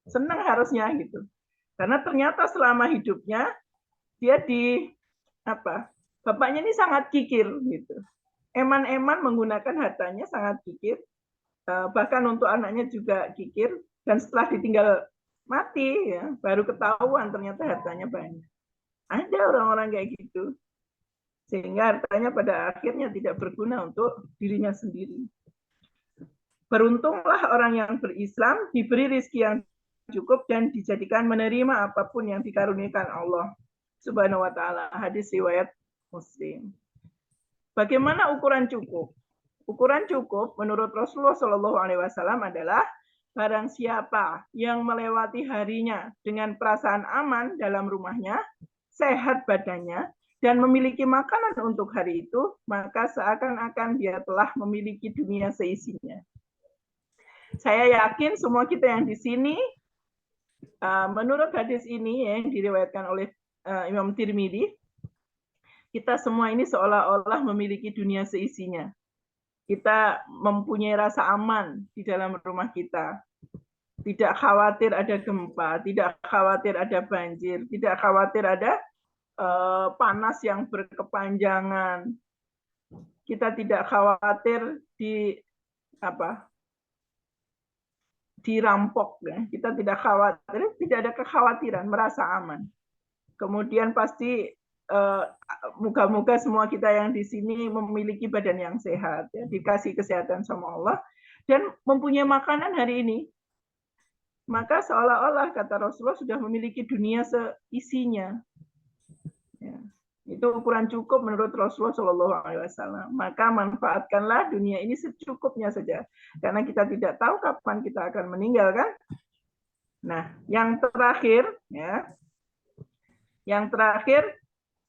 senang harusnya gitu. Karena ternyata selama hidupnya dia bapaknya ini sangat kikir gitu. Eman-eman menggunakan hartanya sangat kikir, bahkan untuk anaknya juga kikir, dan setelah ditinggal mati ya baru ketahuan ternyata hartanya banyak. Ada orang-orang kayak gitu, sehingga hartanya pada akhirnya tidak berguna untuk dirinya sendiri. Beruntunglah orang yang berislam diberi rezeki yang cukup dan dijadikan menerima apapun yang dikaruniakan Allah Subhanahu wa taala. Hadis riwayat Muslim. Bagaimana ukuran cukup? Ukuran cukup menurut Rasulullah Shallallahu alaihi wasallam adalah barang siapa yang melewati harinya dengan perasaan aman dalam rumahnya, sehat badannya, dan memiliki makanan untuk hari itu, maka seakan-akan dia telah memiliki dunia seisinya. Saya yakin semua kita yang di sini, menurut hadis ini yang diriwayatkan oleh Imam Tirmidzi, kita semua ini seolah-olah memiliki dunia seisinya. Kita mempunyai rasa aman di dalam rumah kita. Tidak khawatir ada gempa, tidak khawatir ada banjir, tidak khawatir ada panas yang berkepanjangan. Kita tidak khawatir dirampok, ya. Kita tidak khawatir, tidak ada kekhawatiran, merasa aman. Kemudian pasti moga-moga semua kita yang di sini memiliki badan yang sehat, ya, dikasih kesehatan sama Allah, dan mempunyai makanan hari ini. Maka seolah-olah kata Rasulullah sudah memiliki dunia seisinya. Ya. Itu ukuran cukup menurut Rasulullah Shallallahu alaihi wasallam. Maka manfaatkanlah dunia ini secukupnya saja. Karena kita tidak tahu kapan kita akan meninggal kan? Nah, yang terakhir ya. Yang terakhir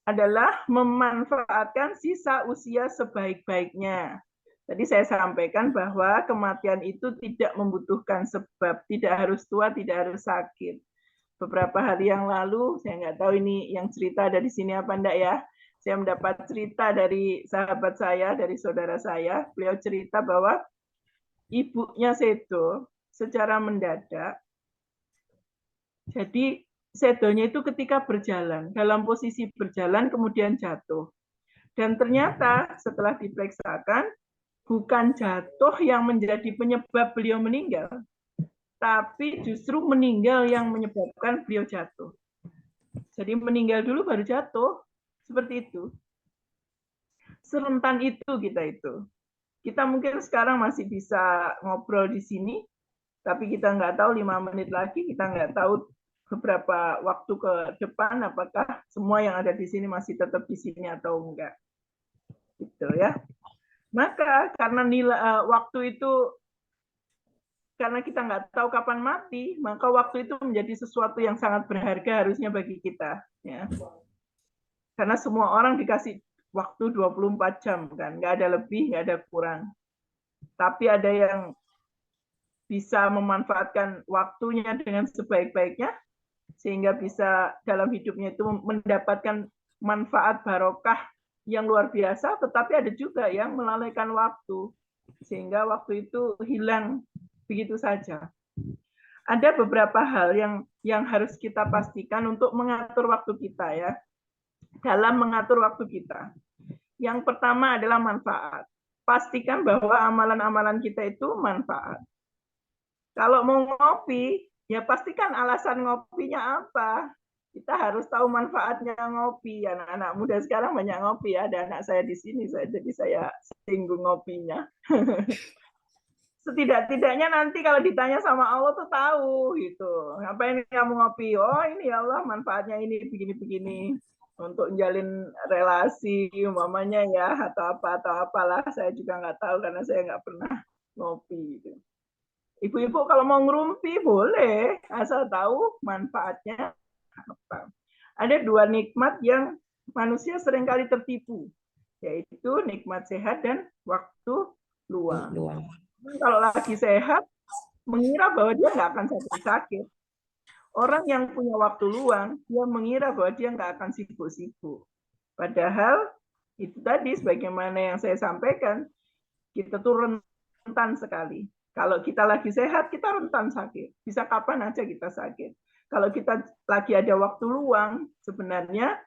adalah memanfaatkan sisa usia sebaik-baiknya. Tadi saya sampaikan bahwa kematian itu tidak membutuhkan sebab, tidak harus tua, tidak harus sakit. Beberapa hari yang lalu, saya nggak tahu ini yang cerita ada di sini apa enggak ya, saya mendapat cerita dari sahabat saya, dari saudara saya, beliau cerita bahwa ibunya sedo secara mendadak, jadi sedonya itu ketika berjalan, dalam posisi berjalan kemudian jatuh. Dan ternyata setelah diperiksakan, bukan jatuh yang menjadi penyebab beliau meninggal, tapi justru meninggal yang menyebabkan beliau jatuh. Jadi meninggal dulu baru jatuh, seperti itu. Serentan itu kita itu. Kita mungkin sekarang masih bisa ngobrol di sini, tapi kita nggak tahu 5 menit lagi, kita nggak tahu beberapa waktu ke depan apakah semua yang ada di sini masih tetap di sini atau enggak. Gitu ya. Maka karena nilai waktu itu, karena kita nggak tahu kapan mati, maka waktu itu menjadi sesuatu yang sangat berharga harusnya bagi kita. Ya. Karena semua orang dikasih waktu 24 jam, kan? Nggak ada lebih, nggak ada kurang. tapi ada yang bisa memanfaatkan waktunya dengan sebaik-baiknya, sehingga bisa dalam hidupnya itu mendapatkan manfaat barokah yang luar biasa, tetapi ada juga yang melalaikan waktu, sehingga waktu itu hilang begitu saja. Ada beberapa hal yang harus kita pastikan untuk mengatur waktu kita ya. Dalam mengatur waktu kita. Yang pertama adalah manfaat. Pastikan bahwa amalan-amalan kita itu manfaat. Kalau mau ngopi, ya pastikan alasan ngopinya apa. Kita harus tahu manfaatnya ngopi. Anak-anak muda sekarang banyak ngopi ya. Ada anak saya di sini, jadi saya singgung ngopinya. Setidak-tidaknya nanti kalau ditanya sama Allah tuh tahu gitu. Ngapain kamu ngopi? Oh ini ya Allah manfaatnya ini begini-begini. Untuk menjalin relasi umpamanya ya atau apalah saya juga nggak tahu karena saya nggak pernah ngopi gitu. Ibu-ibu kalau mau ngerumpi boleh asal tahu manfaatnya apa. Ada dua nikmat yang manusia seringkali tertipu, yaitu nikmat sehat dan waktu luang. Kalau lagi sehat mengira bahwa dia nggak akan sakit-sakit. Orang yang punya waktu luang, dia mengira bahwa dia nggak akan sibuk-sibuk. Padahal itu tadi, sebagaimana yang saya sampaikan, kita tuh rentan sekali. Kalau kita lagi sehat, kita rentan sakit. Bisa kapan aja kita sakit. Kalau kita lagi ada waktu luang, sebenarnya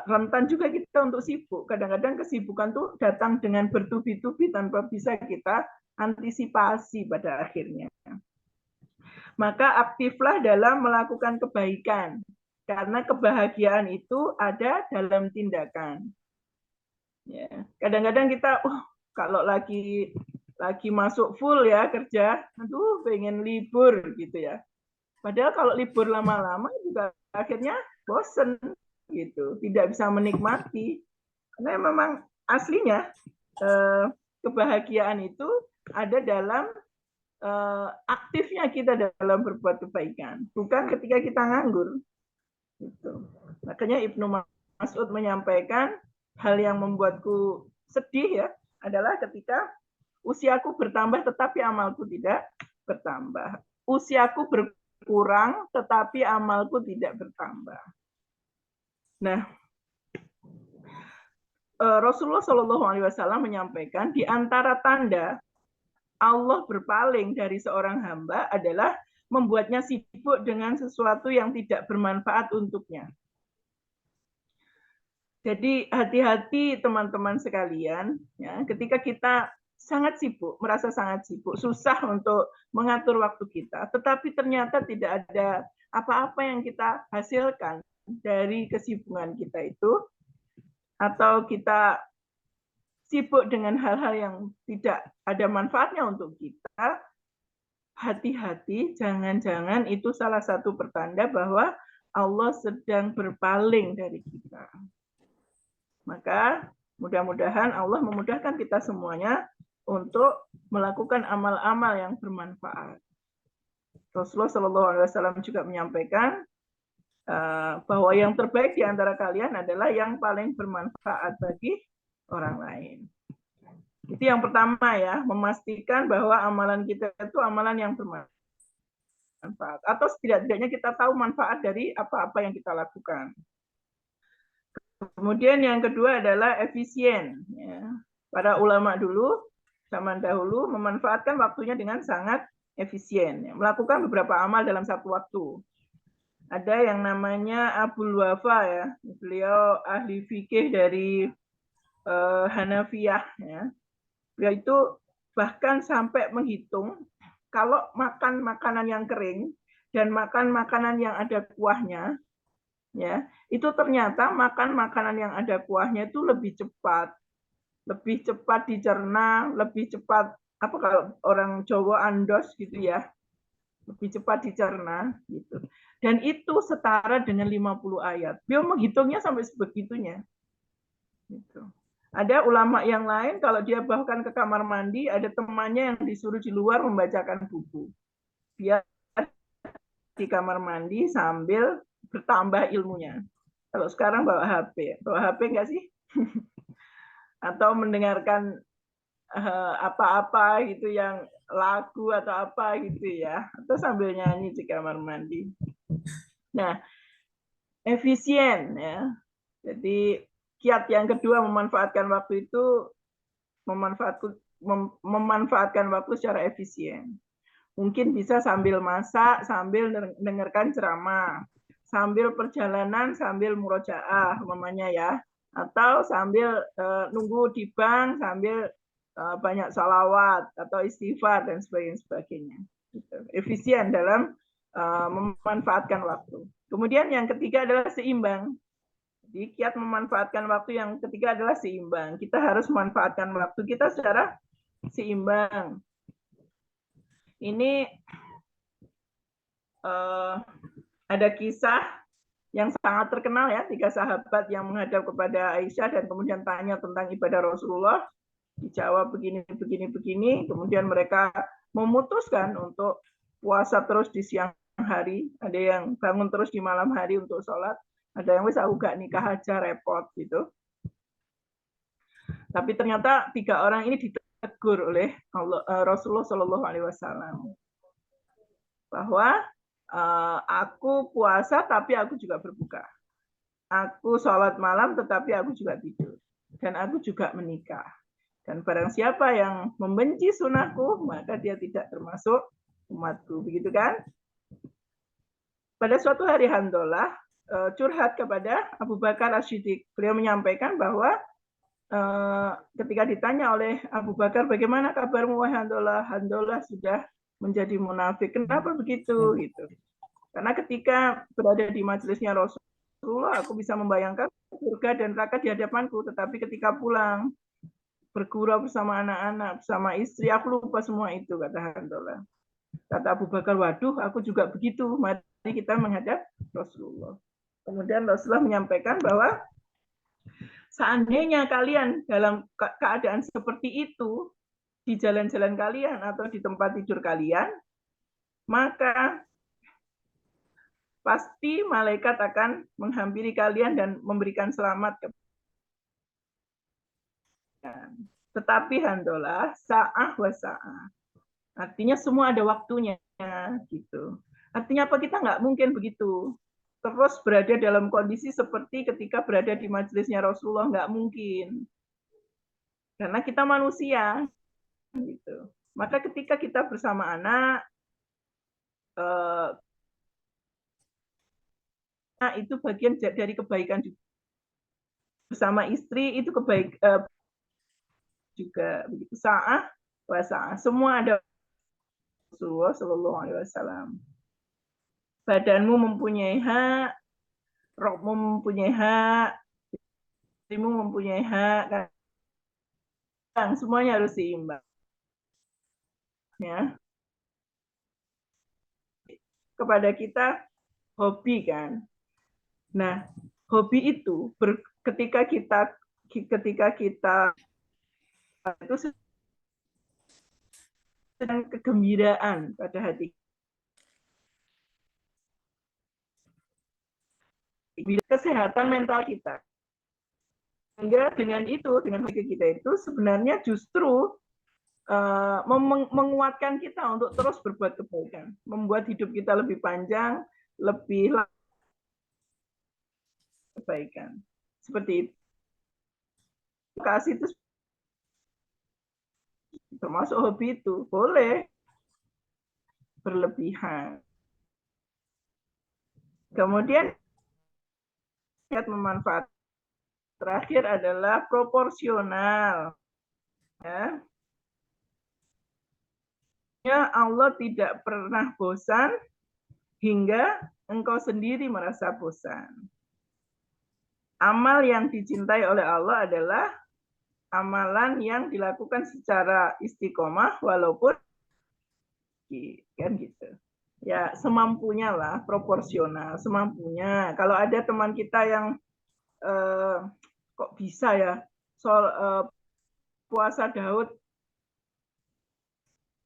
rentan juga kita untuk sibuk. Kadang-kadang kesibukan tuh datang dengan bertubi-tubi tanpa bisa kita antisipasi pada akhirnya. Maka aktiflah dalam melakukan kebaikan, karena kebahagiaan itu ada dalam tindakan. Ya. Kadang-kadang kita, kalau lagi masuk full ya kerja, aduh pengen libur gitu ya. Padahal kalau libur lama-lama juga akhirnya bosen gitu, tidak bisa menikmati. Karena memang aslinya kebahagiaan itu ada dalam aktifnya kita dalam berbuat kebaikan, bukan ketika kita nganggur. Gitu. Makanya Ibnu Mas'ud menyampaikan hal yang membuatku sedih ya adalah ketika usiaku bertambah tetapi amalku tidak bertambah. Usiaku berkurang tetapi amalku tidak bertambah. Nah, Rasulullah SAW menyampaikan di antara tanda Allah berpaling dari seorang hamba adalah membuatnya sibuk dengan sesuatu yang tidak bermanfaat untuknya. Jadi hati-hati teman-teman sekalian, ya, ketika kita sangat sibuk, merasa sangat sibuk, susah untuk mengatur waktu kita, tetapi ternyata tidak ada apa-apa yang kita hasilkan dari kesibukan kita itu, atau kita sibuk dengan hal-hal yang tidak ada manfaatnya untuk kita, hati-hati, jangan-jangan itu salah satu pertanda bahwa Allah sedang berpaling dari kita. Maka mudah-mudahan Allah memudahkan kita semuanya untuk melakukan amal-amal yang bermanfaat. Rasulullah SAW juga menyampaikan bahwa yang terbaik di antara kalian adalah yang paling bermanfaat bagi orang lain. Itu yang pertama ya, memastikan bahwa amalan kita itu amalan yang bermanfaat. Atau setidak-tidaknya kita tahu manfaat dari apa-apa yang kita lakukan. Kemudian yang kedua adalah efisien. Ya. Para ulama dulu, zaman dahulu, memanfaatkan waktunya dengan sangat efisien. Ya. Melakukan beberapa amal dalam satu waktu. Ada yang namanya Abul Wafa, ya. Beliau ahli fikih dari Hanafiyah. Ya. Beliau itu bahkan sampai menghitung kalau makan makanan yang kering dan makan makanan yang ada kuahnya, ya, itu ternyata makan makanan yang ada kuahnya itu lebih cepat dicerna, lebih cepat, apa kalau orang Jawa andos gitu ya, lebih cepat dicerna gitu. Dan itu setara dengan 50 ayat. Beliau menghitungnya sampai sebegitunya. Gitu. Ada ulama yang lain kalau dia bahkan ke kamar mandi, ada temannya yang disuruh di luar membacakan buku. Biar di kamar mandi sambil bertambah ilmunya. Kalau sekarang bawa HP nggak sih? Atau mendengarkan apa-apa gitu yang lagu atau apa gitu ya, atau sambil nyanyi di kamar mandi. Nah, efisien ya. Jadi kiat yang kedua memanfaatkan waktu itu memanfaatkan waktu secara efisien. Mungkin bisa sambil masak, sambil dengarkan ceramah, sambil perjalanan, sambil murojaah, umpamanya ya, atau sambil nunggu di bank, sambil banyak salawat atau istighfar dan sebagainya. Gitu. Efisien dalam memanfaatkan waktu. Kemudian yang ketiga adalah seimbang. Jadi kiat memanfaatkan waktu yang ketiga adalah seimbang. Kita harus memanfaatkan waktu kita secara seimbang. Ini ada kisah yang sangat terkenal ya, 3 sahabat yang menghadap kepada Aisyah dan kemudian tanya tentang ibadah Rasulullah. Dijawab begini, kemudian mereka memutuskan untuk puasa terus di siang hari, ada yang bangun terus di malam hari untuk sholat, ada yang wis aku gak nikah aja repot gitu. Tapi ternyata 3 orang ini ditegur oleh Rasulullah Shallallahu Alaihi Wasallam bahwa aku puasa tapi aku juga berbuka, aku sholat malam tetapi aku juga tidur, dan aku juga menikah. Dan barang siapa yang membenci sunahku, maka dia tidak termasuk umatku. Begitu kan? Pada suatu hari Handolah curhat kepada Abu Bakar As-Siddiq. Beliau menyampaikan bahwa ketika ditanya oleh Abu Bakar, bagaimana kabarmu wahai Handolah? Handolah sudah menjadi munafik. Kenapa begitu? Gitu. Karena ketika berada di majelisnya Rasulullah, aku bisa membayangkan surga dan neraka di hadapanku. Tetapi ketika pulang, bergurau bersama anak-anak, bersama istri, aku lupa semua itu, kata Handolah. Kata Abu Bakar, waduh, aku juga begitu. Mari kita menghadap Rasulullah. Kemudian Rasulullah menyampaikan bahwa seandainya kalian dalam keadaan seperti itu, di jalan-jalan kalian atau di tempat tidur kalian, maka pasti malaikat akan menghampiri kalian dan memberikan selamat. Tetapi Handolah, sa'ah wa sa'ah. Artinya semua ada waktunya, gitu. Artinya apa? Kita nggak mungkin begitu terus berada dalam kondisi seperti ketika berada di majelisnya Rasulullah, nggak mungkin. Karena kita manusia, gitu. Maka ketika kita bersama anak, itu bagian dari kebaikan juga. Bersama istri itu kebaikan juga. Begitu. Sa'ah wa sa'ah. Semua ada Rasulullah Shallallahu Alaihi Wasallam. Badanmu mempunyai hak, rohmu mempunyai hak, istrimu mempunyai hak, kan? Semuanya harus seimbang. Ya. Kepada kita hobi kan. Nah, hobi itu ketika kita itu sedang kegembiraan pada hati, kesehatan mental kita. Sehingga dengan itu, dengan hobi kita itu sebenarnya justru menguatkan kita untuk terus berbuat kebaikan, membuat hidup kita lebih panjang, lebih kebaikan. Seperti itu. Kasih itu termasuk hobi itu, boleh berlebihan. Kemudian memanfaat terakhir adalah proporsional. Ya, Allah tidak pernah bosan hingga engkau sendiri merasa bosan. Amal yang dicintai oleh Allah adalah amalan yang dilakukan secara istiqomah walaupun kan gitu. Ya, semampunya lah, proporsional, semampunya. Kalau ada teman kita yang kok bisa ya soal puasa Daud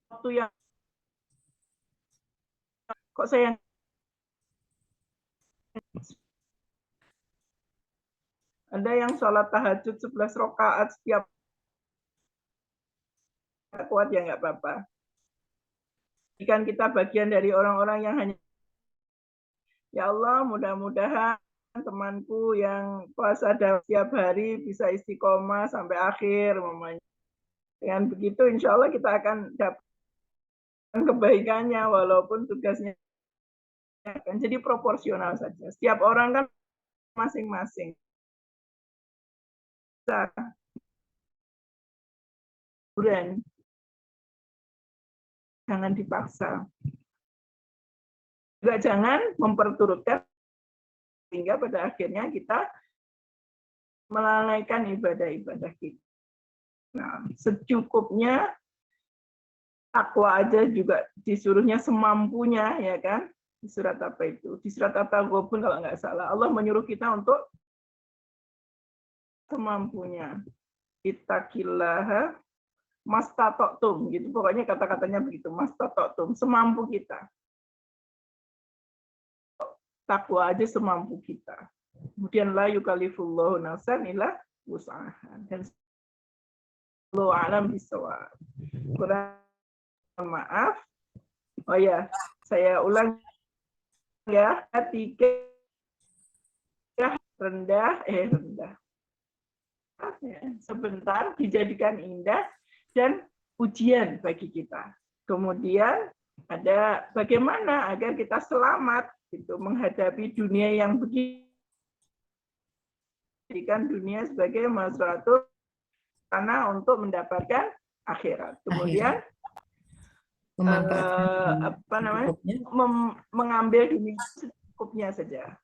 waktu yang kok saya ada yang sholat tahajud 11 rakaat setiap nggak kuat ya nggak apa-apa. Jika kita bagian dari orang-orang yang hanya, ya Allah, mudah-mudahan temanku yang puasa setiap hari bisa istiqomah sampai akhir, mamanya. Dengan begitu, insya Allah kita akan dapat kebaikannya, walaupun tugasnya akan jadi proporsional saja. Setiap orang kan masing-masing. Jangan dipaksa. Juga jangan memperturutkan sehingga pada akhirnya kita melalaikan ibadah-ibadah kita. Nah, secukupnya takwa aja juga disuruhnya semampunya, ya kan? Di surat apa itu? Di surat At-Taghabun kalau nggak salah. Allah menyuruh kita untuk semampunya. Ittaqillaha mastata'tum, gitu. Pokoknya kata-katanya begitu, mastata'tum, semampu kita. Takwa aja semampu kita. Kemudian la yukallifullahu nafsan illa wus'aha. Dan Allahu a'lam bishawab. Kurang maaf. Oh ya, saya ulang ya, tiga rendah. Sebentar dijadikan indah dan ujian bagi kita. Kemudian ada bagaimana agar kita selamat gitu menghadapi dunia yang begitu, jadikan dunia sebagai mazratul karena untuk mendapatkan akhirat. Kemudian mengambil dunia secukupnya saja.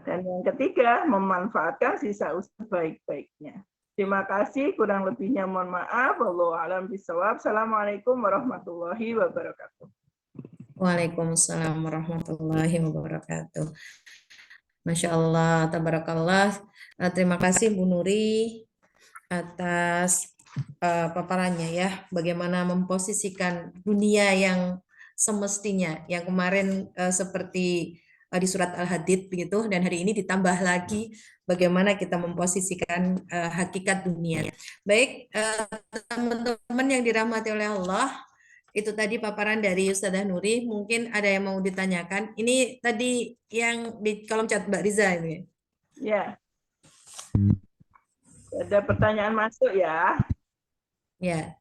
Dan yang ketiga, memanfaatkan sisa usaha baik-baiknya. Terima kasih, kurang lebihnya mohon maaf. Wallahu a'lam bishawab. Assalamualaikum warahmatullahi wabarakatuh. Waalaikumsalam warahmatullahi wabarakatuh. Masya Allah, tabarakallah. Terima kasih Bu Nuri atas paparannya ya, bagaimana memposisikan dunia yang semestinya, yang kemarin seperti di surat Al-Hadid begitu, dan hari ini ditambah lagi bagaimana kita memposisikan hakikat dunia. Baik, teman-teman yang dirahmati oleh Allah, itu tadi paparan dari Ustazah Nuri. Mungkin ada yang mau ditanyakan. Ini tadi yang di kolom chat Mbak Riza ini. Ya. Ada pertanyaan masuk ya. Ya.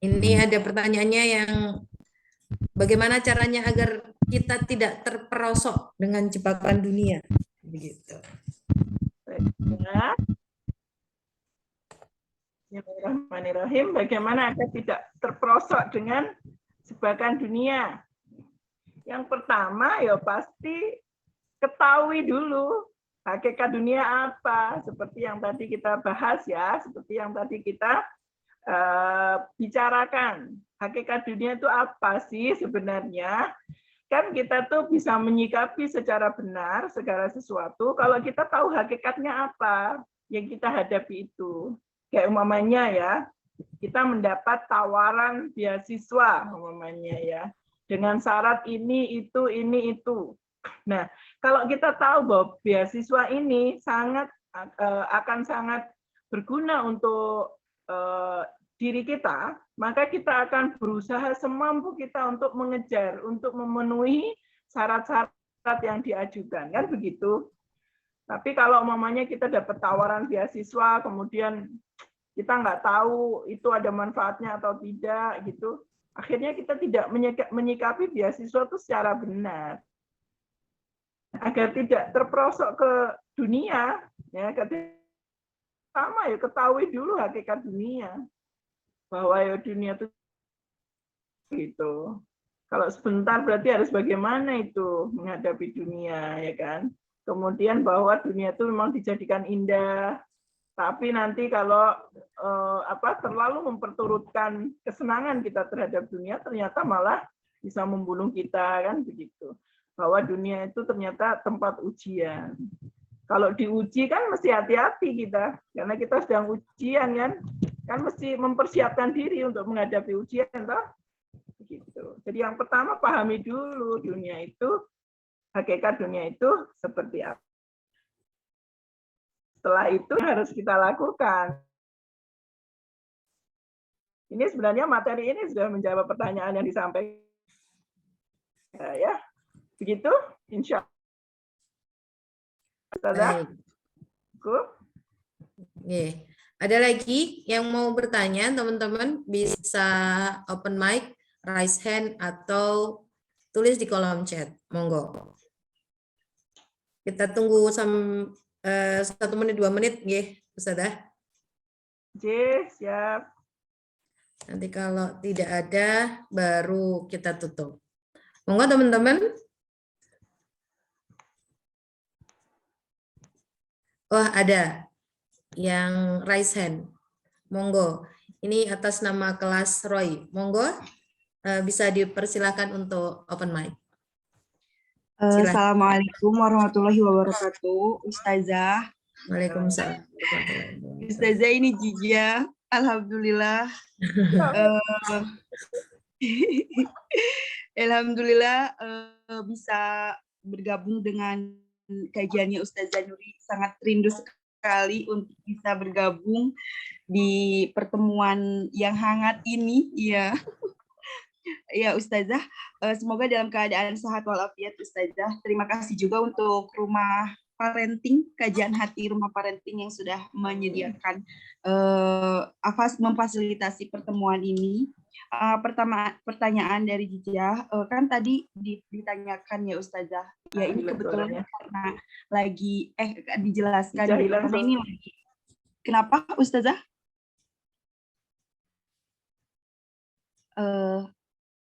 Ini ada pertanyaannya yang bagaimana caranya agar kita tidak terperosok dengan jebakan dunia. Begitu. Ya. Bismillahirrahmanirrahim. Bagaimana agar tidak terperosok dengan jebakan dunia? Yang pertama ya pasti ketahui dulu hakikat dunia apa. Seperti yang tadi kita bahas ya, seperti yang tadi kita bicarakan. Hakikat dunia itu apa sih sebenarnya? Kan kita tuh bisa menyikapi secara benar segala sesuatu kalau kita tahu hakikatnya apa yang kita hadapi itu. Kayak umpamanya ya, kita mendapat tawaran beasiswa umpamanya ya, dengan syarat ini, itu. Nah, kalau kita tahu bahwa beasiswa ini akan sangat berguna untuk diri kita, maka kita akan berusaha semampu kita untuk mengejar, untuk memenuhi syarat-syarat yang diajukan, kan begitu. Tapi kalau umpamanya kita dapat tawaran beasiswa, kemudian kita nggak tahu itu ada manfaatnya atau tidak gitu, akhirnya kita tidak menyikapi beasiswa itu secara benar. Agar tidak terperosok ke dunia, ya sama ya ketahui dulu hakikat dunia, bahwa ya dunia itu gitu. Kalau sebentar berarti harus bagaimana itu menghadapi dunia, ya kan? Kemudian bahwa dunia itu memang dijadikan indah. Tapi nanti kalau terlalu memperturutkan kesenangan kita terhadap dunia, ternyata malah bisa membunuh kita, kan begitu. Bahwa dunia itu ternyata tempat ujian. Kalau diuji kan mesti hati-hati kita, karena kita sedang ujian kan mesti mempersiapkan diri untuk menghadapi ujian, toh. Begitu. Jadi yang pertama pahami dulu dunia itu, hakikat dunia itu seperti apa. Setelah itu harus kita lakukan. Ini sebenarnya materi ini sudah menjawab pertanyaan yang disampaikan. Ya, begitu, insya Allah. Oke. Ada lagi yang mau bertanya, teman-teman? Bisa open mic, raise hand, atau tulis di kolom chat. Monggo. Kita tunggu 1 menit, 2 menit, nggih, Ustazah. Siap. Nanti kalau tidak ada, baru kita tutup. Monggo, teman-teman. Oh, ada yang raise hand. Monggo. Ini atas nama kelas Roy. Monggo, bisa dipersilakan untuk open mic. Silakan. Assalamualaikum warahmatullahi wabarakatuh, Ustazah. Waalaikumsalam. Ustazah, ini Jija. Alhamdulillah. Alhamdulillah bisa bergabung dengan kajiannya Ustazah Nuri. Sangat rindu sekali untuk bisa bergabung di pertemuan yang hangat ini. Iya. Ya Ustazah, semoga dalam keadaan sehat walafiat Ustazah. Terima kasih juga untuk rumah parenting, kajian hati rumah parenting yang sudah menyediakan memfasilitasi pertemuan ini. Pertanyaan dari Jija, kan tadi ditanyakan ya Ustazah. Ya ini kebetulan karena lagi dijelaskan gitu, karena ini lagi. Kenapa Ustazah?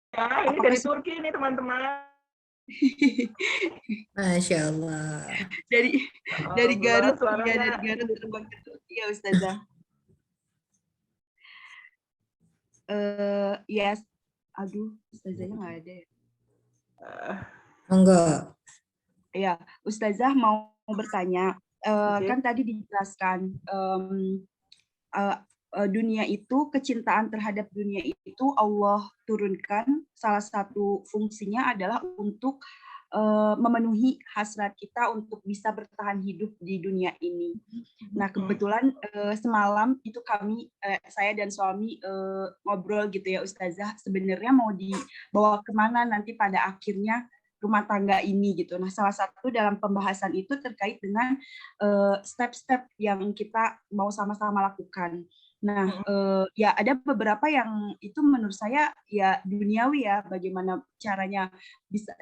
Ya, ini dari Turki nih teman-teman. Masya Allah. Dari Garut, ya dari Garut terbang ke Turki ya Ustazah. Ya, aduh Ustazahnya nggak ada ya. Enggak. Ya, Ustazah mau bertanya. Kan tadi dijelaskan dunia itu, kecintaan terhadap dunia itu Allah turunkan, salah satu fungsinya adalah untuk memenuhi hasrat kita untuk bisa bertahan hidup di dunia ini. Nah kebetulan semalam itu kami, saya dan suami ngobrol gitu ya Ustazah, sebenarnya mau dibawa kemana nanti pada akhirnya rumah tangga ini gitu. Nah salah satu dalam pembahasan itu terkait dengan step-step yang kita mau sama-sama lakukan. Nah, ya ada beberapa yang itu menurut saya ya duniawi ya, bagaimana caranya bisa,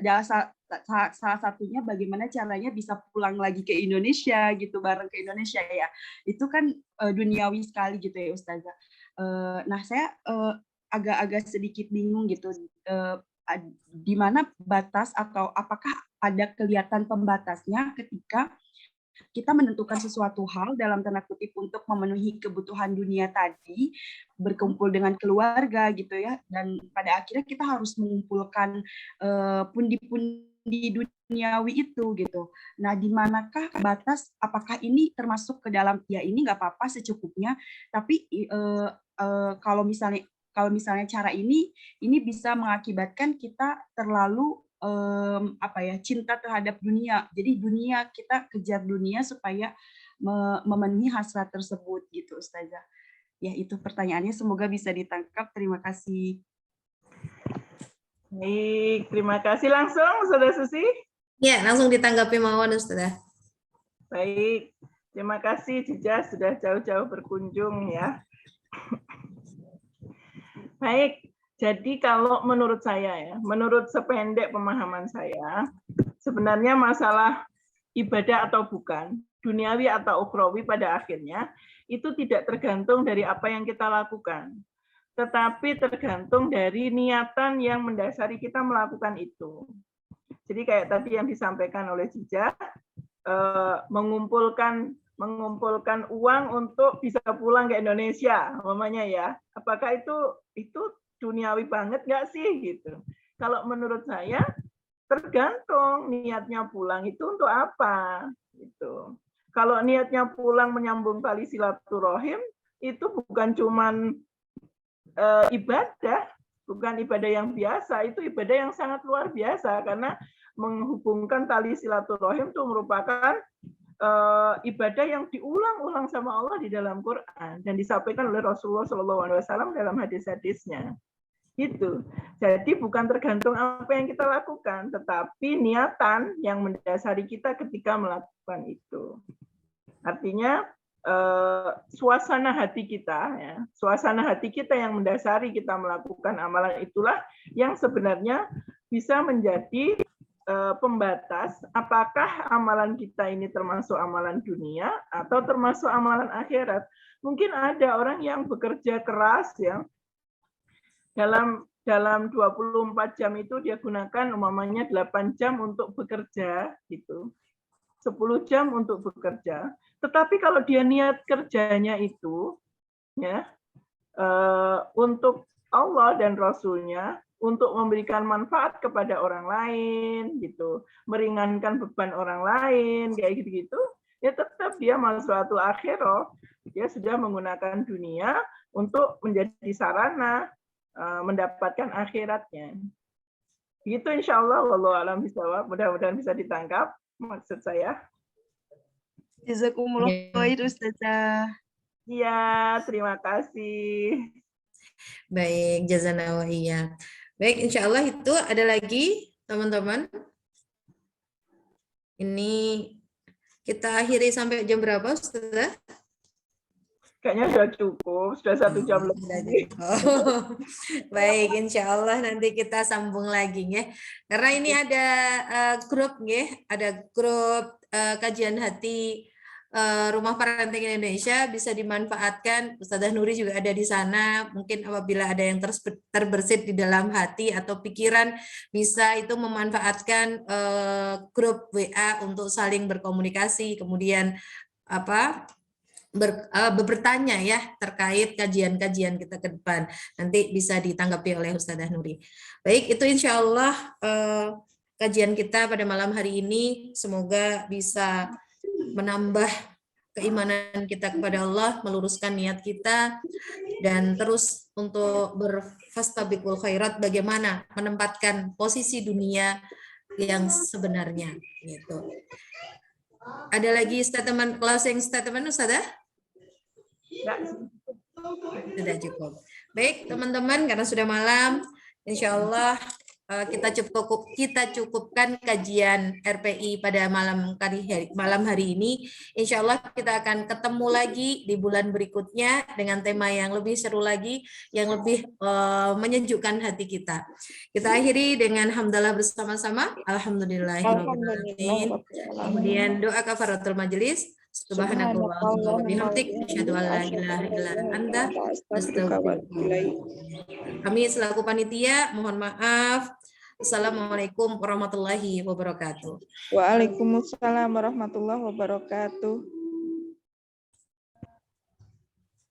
salah satunya bagaimana caranya bisa pulang lagi ke Indonesia gitu, bareng ke Indonesia ya. Itu kan duniawi sekali gitu ya Ustazah. Nah, saya agak-agak sedikit bingung gitu, di mana batas atau apakah ada kelihatan pembatasnya ketika kita menentukan sesuatu hal dalam tanda kutip untuk memenuhi kebutuhan dunia tadi, berkumpul dengan keluarga gitu ya, dan pada akhirnya kita harus mengumpulkan pundi-pundi duniawi itu gitu. Nah, di manakah batas? Apakah ini termasuk ke dalam ya ini nggak apa-apa secukupnya, tapi kalau misalnya cara ini bisa mengakibatkan kita terlalu cinta terhadap dunia. Jadi dunia, kita kejar dunia supaya memenuhi hasrat tersebut gitu Ustazah. Ya itu pertanyaannya, semoga bisa ditangkap. Terima kasih. Baik, terima kasih. Langsung Saudara Susi. Ya, langsung ditanggapi mawon Ustazah. Baik, terima kasih Jija sudah jauh-jauh berkunjung ya. Baik. Jadi kalau menurut saya ya, menurut sependek pemahaman saya, sebenarnya masalah ibadah atau bukan, duniawi atau ukhrawi pada akhirnya, itu tidak tergantung dari apa yang kita lakukan. Tetapi tergantung dari niatan yang mendasari kita melakukan itu. Jadi kayak tadi yang disampaikan oleh Jija, mengumpulkan uang untuk bisa pulang ke Indonesia, umpamanya ya. Apakah itu duniawi banget nggak sih gitu? Kalau menurut saya tergantung niatnya pulang itu untuk apa gitu. Kalau niatnya pulang menyambung tali silaturahim itu bukan cuman ibadah, bukan ibadah yang biasa, itu ibadah yang sangat luar biasa karena menghubungkan tali silaturahim itu merupakan ibadah yang diulang-ulang sama Allah di dalam Quran dan disampaikan oleh Rasulullah SAW dalam hadis-hadisnya. Gitu. Jadi bukan tergantung apa yang kita lakukan, tetapi niatan yang mendasari kita ketika melakukan itu. Artinya suasana hati kita, ya, suasana hati kita yang mendasari kita melakukan amalan itulah yang sebenarnya bisa menjadi pembatas apakah amalan kita ini termasuk amalan dunia atau termasuk amalan akhirat. Mungkin ada orang yang bekerja keras, ya, dalam 24 jam itu dia gunakan umpamanya 8 jam untuk bekerja gitu. 10 jam untuk bekerja. Tetapi kalau dia niat kerjanya itu ya untuk Allah dan Rasul-Nya, untuk memberikan manfaat kepada orang lain gitu, meringankan beban orang lain kayak gitu-gitu, ya tetap dia masratul akhirah, dia sudah menggunakan dunia untuk menjadi sarana mendapatkan akhiratnya. Gitu insya Allah, wallahu a'lam bishawab. Mudah-mudahan bisa ditangkap maksud saya. Jazakumullah khair Ustazah. Iya, terima kasih. Baik, jazana wa iya. Baik, insya Allah itu ada lagi teman-teman. Ini kita akhiri sampai jam berapa, Ustazah? Kayaknya sudah cukup, sudah 1 jam lebih. Oh, baik, insya Allah nanti kita sambung lagi ya. Karena ini ada grup ya, ada grup kajian hati Rumah Parenting Indonesia, bisa dimanfaatkan. Ustazah Nuri juga ada di sana. Mungkin apabila ada yang terbersit di dalam hati atau pikiran, bisa itu memanfaatkan grup WA untuk saling berkomunikasi. Kemudian bertanya ya terkait kajian-kajian kita ke depan. Nanti bisa ditanggapi oleh Ustazah Nuri. Baik, itu insya Allah kajian kita pada malam hari ini. Semoga bisa menambah keimanan kita kepada Allah, meluruskan niat kita, dan terus untuk berfastabiqul khairat, bagaimana menempatkan posisi dunia yang sebenarnya. Gitu. Ada lagi statement, closing statement Ustazah? Sudah cukup. Baik teman-teman, karena sudah malam, insya Allah kita cukupkan kajian RPI pada malam hari ini. Insya Allah kita akan ketemu lagi di bulan berikutnya dengan tema yang lebih seru lagi, yang lebih menyejukkan hati kita. Kita akhiri dengan hamdalah bersama-sama. Alhamdulillahirobbilalamin. Kemudian doa kafaratul majelis. Subhanakallahumma wa bihamdik, asyhadu an la ilaha illa anta, astaghfiruka. Kami selaku panitia mohon maaf. Assalamualaikum warahmatullahi wabarakatuh. Waalaikumsalam warahmatullahi wabarakatuh.